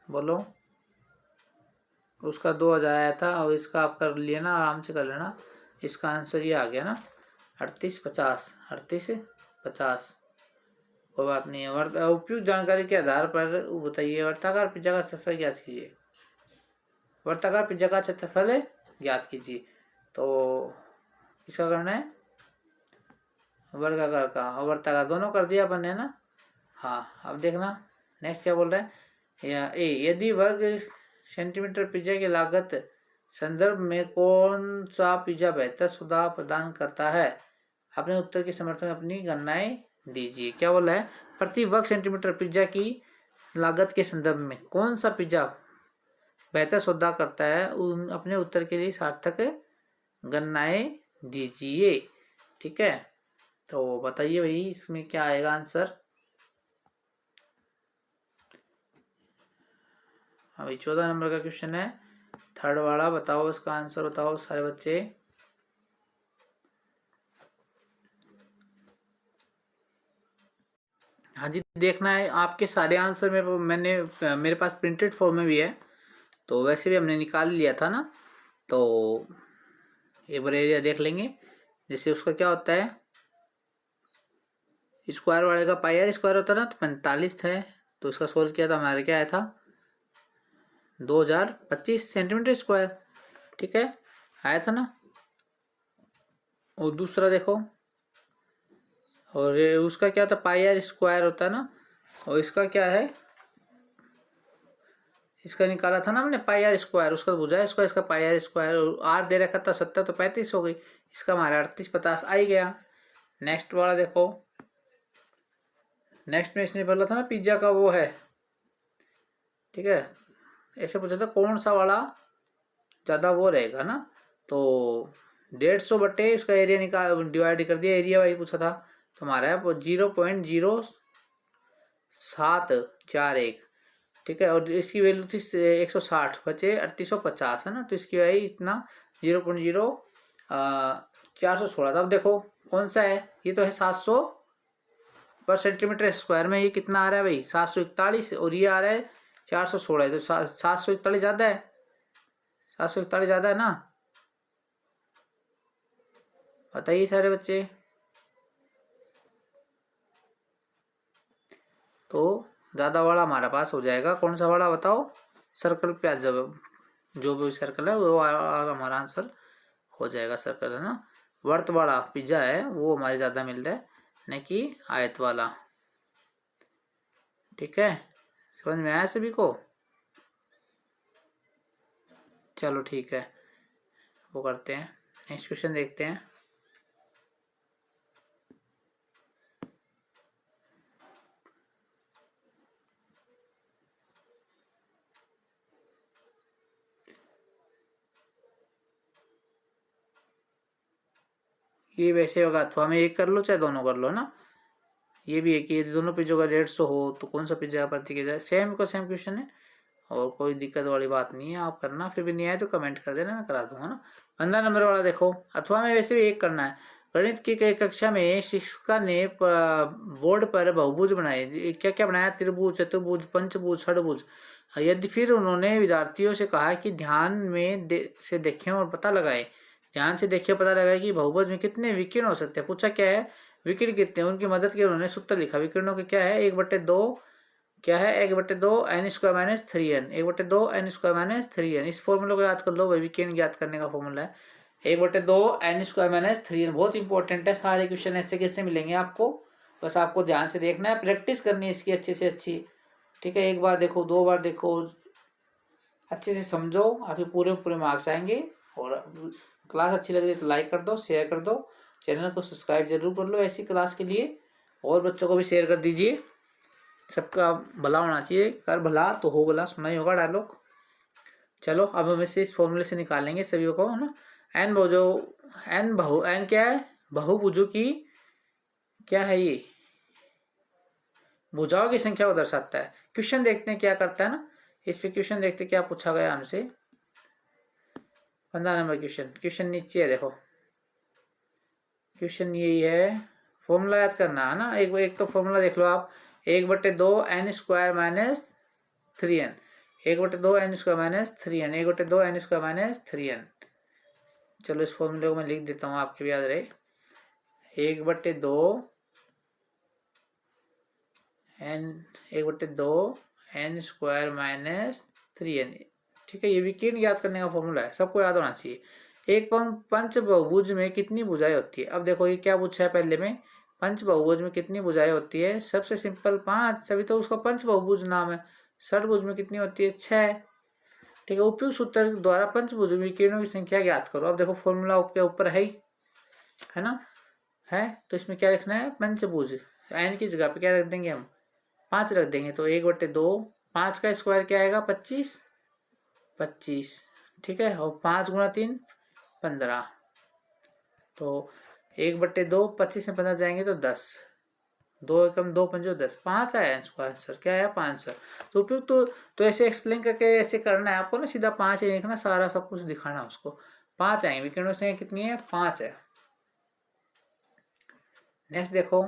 बोलो। उसका 2000 आया था, और इसका आप कर लिए ना, आराम से कर लेना। इसका आंसर ये आ गया ना 38 50 38 50। कोई बात नहीं है। उपयुक्त जानकारी के आधार पर बताइए वर्ताकार पिज्जा का क्षेत्रफल ज्ञात कीजिए। वर्ताकार पिज्जा का क्षेत्रफल ज्ञात कीजिए। तो किसका करना है? वर्गाकार का और वर्ताकार दोनों कर दिया अपन ने ना। हाँ अब देखना नेक्स्ट क्या बोल रहा है। यदि वर्ग सेंटीमीटर पिज्जा की लागत संदर्भ में कौन सा पिज्जा बेहतर सुधार प्रदान करता है, अपने उत्तर के समर्थन में अपनी गणनाएं दीजिए। क्या बोला है? प्रति वर्ग सेंटीमीटर पिज्जा की लागत के संदर्भ में कौन सा पिज्जा बेहतर सौदा करता है, अपने उत्तर के लिए सार्थक गणनाएं दीजिए। ठीक है, तो बताइए भाई इसमें क्या आएगा आंसर। अभी 14 नंबर का क्वेश्चन है, थर्ड वाला। बताओ इसका आंसर बताओ सारे बच्चे। हाँ जी देखना है आपके सारे आंसर मैंने मेरे पास प्रिंटेड फॉर्म में भी है, तो वैसे भी हमने निकाल लिया था ना। तो एक बार एरिया देख लेंगे। जैसे उसका क्या होता है, स्क्वायर वाले का पाई आर स्क्वायर होता है ना, तो 45 है। तो इसका सोल्व किया था हमारे क्या आया था 2025 सेंटीमीटर स्क्वायर। ठीक है आया था ना। और दूसरा देखो, और उसका क्या था पाई आर स्क्वायर होता है ना, और इसका क्या है, इसका निकाला था ना हमने पाई आर स्क्वायर, उसका भुजा स्क्वायर, इसका पाई आर स्क्वायर। आर दे रखा था 70 तो 35 हो गई, इसका हमारा 38 50 आ ही गया। नेक्स्ट वाला देखो, नेक्स्ट में इसने बोला था ना पिज्जा का वो है। ठीक है ऐसे पूछा था कौन सा वाला ज़्यादा वो रहेगा ना, तो 150 बटे उसका एरिया निकाल डिवाइड कर दिया, एरिया वाइज पूछा था। तो हमारा 0.0741। ठीक है और इसकी वैल्यू थी 160 बचे 3850 है ना, तो इसकी वैल्यू इतना 0.0416 था। अब देखो कौन सा है, ये तो है 700 पर सेंटीमीटर स्क्वायर में। ये कितना आ रहा है भाई 741, और ये आ रहा है 416। तो 741 ज़्यादा है, 741 ज़्यादा है ना। बताइए सारे बच्चे। तो ज़्यादा वाला हमारा पास हो जाएगा। कौन सा वाला बताओ, सर्कल पे जब जो भी सर्कल है वो हमारा आंसर हो जाएगा, सर्कल है ना। वर्त वाला पिज्जा है वो हमारे ज़्यादा मिल रहा है, न कि आयत वाला। ठीक है समझ में आया सभी को। चलो ठीक है वो करते हैं, नेक्स्ट क्वेश्चन देखते हैं। ये वैसे होगा, अथवा में एक कर लो चाहे दोनों कर लो ना। ये भी है कि दोनों पिज्जों का 150 हो तो कौन सा पिज्जा प्रति किया जाए। सेम को सेम क्वेश्चन है और कोई दिक्कत वाली बात नहीं है, आप करना। फिर भी नहीं आए तो कमेंट कर देना, मैं करा दूंगा ना। 15 नंबर वाला देखो, अथवा में वैसे भी एक करना है। गणित की कई कक्षा में शिक्षिका ने बोर्ड पर बहुभुज बनाए। क्या क्या बनाया, त्रिभुज चतुर्भुज पंचभुज षडभुज। यदि फिर उन्होंने विद्यार्थियों से कहा कि ध्यान में से देखें और पता लगाए, ध्यान से देखिए पता लगाए कि बहुभुज में कितने विकीर्ण हो सकते हैं। पूछा क्या है विकीर्ण कितने, उनकी मदद के उन्होंने सूत्र लिखा विकीर्णों के। क्या है 1/2 क्या है 1/2 n square minus 3n, 1/2 n square minus 3n। इस फॉर्मूले को याद कर लो भाई, विकीर्ण ज्ञात करने का फॉर्मूला है 1/2 n स्क्वायर माइनस 3n। बहुत इंपॉर्टेंट है, सारे क्वेश्चन ऐसे कैसे मिलेंगे आपको, बस आपको ध्यान से देखना है, प्रैक्टिस करनी है इसकी अच्छे से अच्छी। ठीक है एक बार देखो दो बार देखो, अच्छे से समझो, आपके पूरे पूरे मार्क्स आएंगे। और क्लास अच्छी लग रही है तो लाइक कर दो, शेयर कर दो, चैनल को सब्सक्राइब जरूर कर लो ऐसी क्लास के लिए, और बच्चों को भी शेयर कर दीजिए। सबका भला होना चाहिए, कर भला तो हो भला, सुना ही होगा डायलॉग। चलो अब हम इसे इस फॉर्मूले से निकालेंगे सभी को है ना। एन भुजो एन क्या है बहुभुजों की क्या है, ये भुजाओं की संख्या को दर्शाता है। क्वेश्चन देखते हैं क्या करता है ना, इस पे क्वेश्चन देखते क्या पूछा गया हमसे। 15 नंबर क्वेश्चन नीचे है देखो, क्वेश्चन यही है, फॉर्मूला याद करना है ना। एक तो फॉर्मूला देख लो आप, 1/2 n square minus 3n, 1/2 n square minus 3n, 1/2 n square minus 3n। चलो इस फॉर्मूले को मैं लिख देता हूँ, आपके भी याद रहे। 1/2 n स्क्वायर माइनस 3n। ठीक है, ये विकीर्ण याद करने का फॉर्मूला है, सबको याद होना चाहिए। एक पंचबहुभुज में कितनी भुजाएं होती है? अब देखो ये क्या पूछा है पहले में, पंचबहुभुज में कितनी भुजाएं होती है? सबसे सिंपल 5, सभी तो उसका पंचबहुभुज नाम है। षटभुज में कितनी होती है? 6। ठीक है, उपयुक्त सूत्र द्वारा पंचभुज विकीर्णों की संख्या ज्ञात करो। अब देखो फॉर्मूला के ऊपर है ना, है तो इसमें क्या लिखना है? पंचभुज। n की जगह पे क्या रख देंगे हम? 5 रख देंगे। तो 1/2, 5 का स्क्वायर क्या आएगा? 25। ठीक है, और 5 गुणा 3 15। तो 1/2, 25 में 15 जाएंगे तो 10। 2 एकम 2 पंजो 10, 5 आया इसका आंसर। क्या आया? 5 सर। तो उपयुक्त तो ऐसे एक्सप्लेन करके ऐसे करना है आपको ना, सीधा 5 ही लिखना, सारा सब कुछ दिखाना उसको। 5 आएंगे, विकिरणों संख्या कितनी है? 5 है। नेक्स्ट देखो,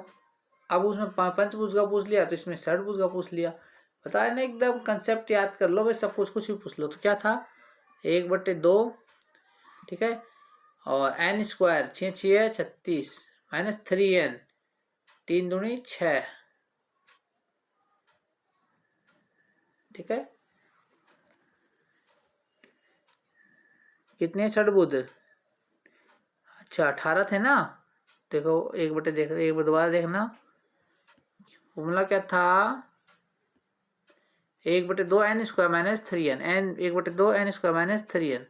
अब उसमें पंचभुज का पूछ लिया तो इसमें षटभुज का पूछ लिया। बताया ना, एकदम कंसेप्ट याद कर लो भाई, सब कुछ भी पूछ लो। तो क्या था? 1/2, ठीक है, और n स्क्वायर 6 36 माइनस 3n, 3 दूनी 6। ठीक है, कितने षटभुज? अच्छा 18 थे ना। देखो एक बार दोबारा देखना, फॉर्मूला क्या था? 1/2 n square minus 3n, n 1/2 n square minus 3n।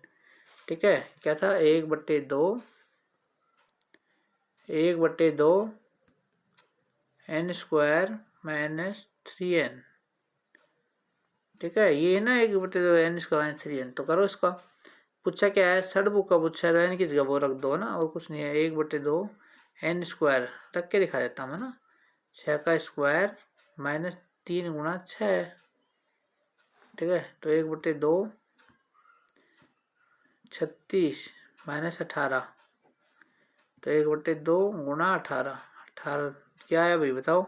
ठीक है, क्या था? 1/2 n स्क्वायर माइनस 3n। ठीक है, ये ना 1/2 n स्क्वायर माइनस 3n। तो करो इसका, पूछा क्या है? षटभुज का पूछा है, n की जगह वो रख दो ना, और कुछ नहीं है। 1/2 n स्क्वायर रख के दिखा देता हूँ ना, 6 का स्क्वायर माइनस 3 गुणा 6। ठीक है, तो 1/2 36 माइनस 18, तो 1/2 गुणा 18। 18 क्या है भाई बताओ?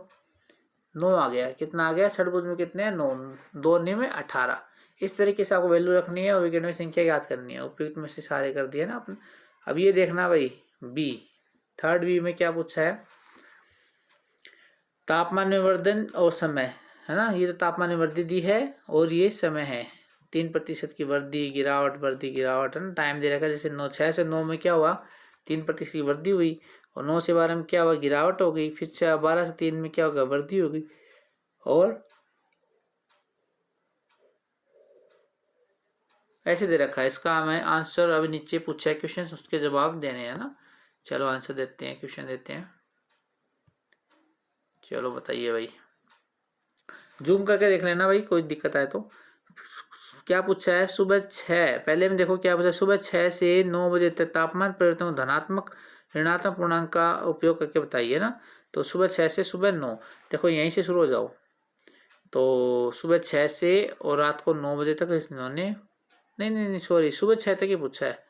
9 आ गया। कितना आ गया? षटभुज में कितने हैं? 9। 2 9 में 18। इस तरीके से आपको वैल्यू रखनी है और विकिरणों की संख्या याद करनी है। उपयुक्त में से सारे कर दिए ना आपने। अब ये देखना भाई, बी, थर्ड बी में क्या पूछा है? तापमान में वर्धन और समय, है ना। ये तो तापमान में वृद्धि दी है और ये समय है, 3% की वृद्धि गिरावट है ना। टाइम दे रखा है, जैसे 6 से 9 में क्या हुआ? 3% की वृद्धि हुई, और 9 से 12 में क्या हुआ? गिरावट हो गई। फिर 12 से 3 में क्या होगा? वृद्धि हो गई। और ऐसे दे रखा है। इसका हमें आंसर अभी नीचे पूछा है क्वेश्चन, उसके जवाब देने हैं ना। चलो आंसर देते हैं, क्वेश्चन देते हैं। चलो बताइए भाई, जूम करके देख लेना भाई, कोई दिक्कत आए तो। क्या पूछा है? सुबह 6, पहले में देखो क्या पूछा है? सुबह 6 से 9 बजे तक तापमान परिवर्तन धनात्मक ऋणात्मक पूर्णांक का उपयोग करके बताइए ना। तो सुबह 6 से सुबह 9, देखो यहीं से शुरू हो जाओ। तो सुबह 6 से और रात को 9 बजे तक इन्होंने, नहीं सॉरी, सुबह 6 तक ही पूछा है।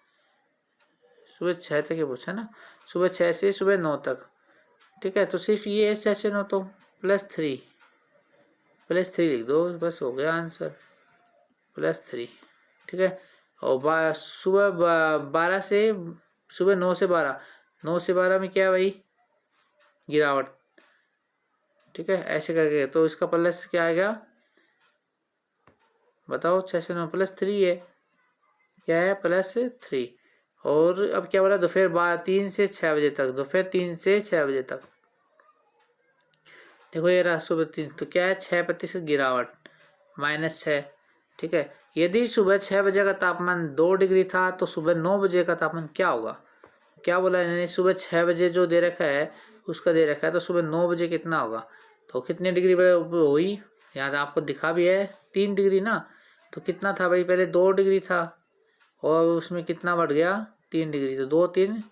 सुबह 6 तक ही पूछा है ना, सुबह 6 से सुबह 9 तक। ठीक है, तो सिर्फ ये 6 से 9, तो +3 लिख दो, बस हो गया आंसर, +3। ठीक है, और सुबह 12 से, सुबह 9 से 12, 9 से 12 में क्या भाई? गिरावट। ठीक है, ऐसे करके तो इसका प्लस क्या आएगा बताओ? 6 से 9 +3 है, क्या है? +3। और अब क्या बोला? दोपहर 3 से 6 बजे तक, दोपहर 3 से 6 बजे तक। देखो ये रहा सुबह 3, तो क्या है? 6% गिरावट, -6। ठीक है, यदि सुबह 6 बजे का तापमान 2 डिग्री था तो सुबह 9 बजे का तापमान क्या होगा? क्या बोला इन्होंने? सुबह 6 बजे जो दे रखा है उसका दे रखा है, तो सुबह 9 बजे कितना होगा? तो कितने डिग्री हुई? याद आपको दिखा भी है, 3 डिग्री ना। तो कितना था भाई? पहले 2 डिग्री था, और उसमें कितना बढ़ गया? 3 डिग्री। तो 2 3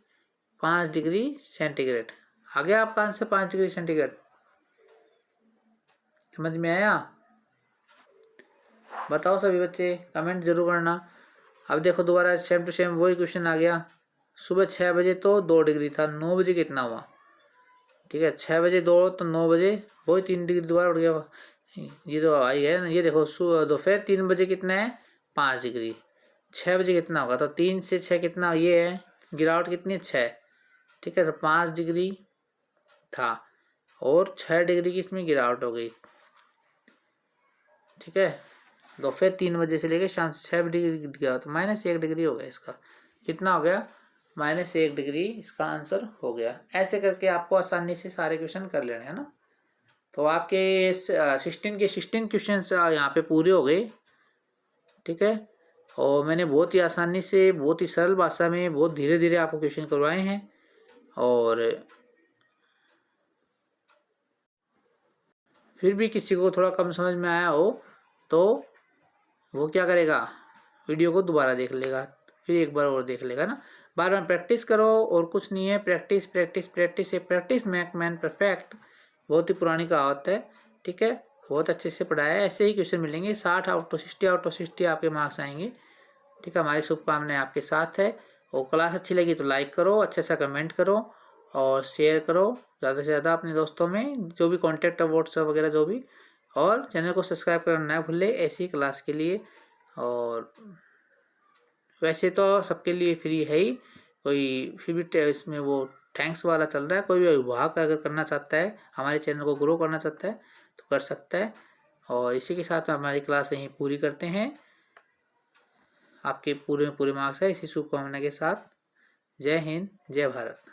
5 डिग्री सेंटीग्रेड। आ गया आपका आंसर, 5 डिग्री सेंटीग्रेड। समझ में आया? बताओ सभी बच्चे, कमेंट जरूर करना। अब देखो दोबारा सेम टू सेम वही क्वेश्चन आ गया। सुबह 6 बजे तो 2 डिग्री था, 9 बजे कितना हुआ? ठीक है, 6 बजे 2 तो 9 बजे वही 3 डिग्री दोबारा उठ गया। ये तो आई है ना। ये देखो दोपहर 3 बजे कितना है? 5 डिग्री। 6 बजे कितना होगा? तो 3 से 6 कितना? ये है गिरावट कितनी 6, ठीक है। तो 5 डिग्री था और 6 डिग्री की इसमें गिरावट हो गई, ठीक है। दोपहर 3 बजे से लेकर शाम 6 डिग्री गया तो -1 डिग्री हो गया इसका। कितना हो गया? -1 डिग्री इसका आंसर हो गया। ऐसे करके आपको आसानी से सारे क्वेश्चन कर लेने हैं ना। तो आपके 16 क्वेश्चन यहाँ पे पूरे हो गए, ठीक है। और मैंने बहुत ही आसानी से, बहुत ही सरल भाषा में, बहुत धीरे धीरे आपको क्वेश्चन करवाए हैं। और फिर भी किसी को थोड़ा कम समझ में आया हो तो वो क्या करेगा, वीडियो को दोबारा देख लेगा, फिर एक बार और देख लेगा ना। बार बार प्रैक्टिस करो और कुछ नहीं है, प्रैक्टिस प्रैक्टिस प्रैक्टिस से प्रैक्टिस मेक मैन परफेक्ट, बहुत ही पुरानी कहावत है, ठीक है। बहुत अच्छे से पढ़ाया है, ऐसे ही क्वेश्चन मिलेंगे। 60 आउट ऑफ 60 आपके मार्क्स आएंगे, ठीक है। हमारी शुभकामनाएं आपके साथ है। और क्लास अच्छी लगी तो लाइक करो, अच्छा सा कमेंट करो और शेयर करो ज़्यादा से ज़्यादा अपने दोस्तों में, जो भी कॉन्टैक्ट व्हाट्सएप वगैरह जो भी। और चैनल को सब्सक्राइब करना ना भूले ऐसी क्लास के लिए। और वैसे तो सबके लिए फ्री है ही, कोई फिर भी इसमें वो थैंक्स वाला चल रहा है। कोई भी अभिभावक अगर करना चाहता है, हमारे चैनल को ग्रो करना चाहता है तो कर सकता है। और इसी के साथ हमारी क्लास यहीं पूरी करते हैं। आपके पूरे मार्क्स है इसी शुभकामना के साथ। जय हिंद, जय भारत।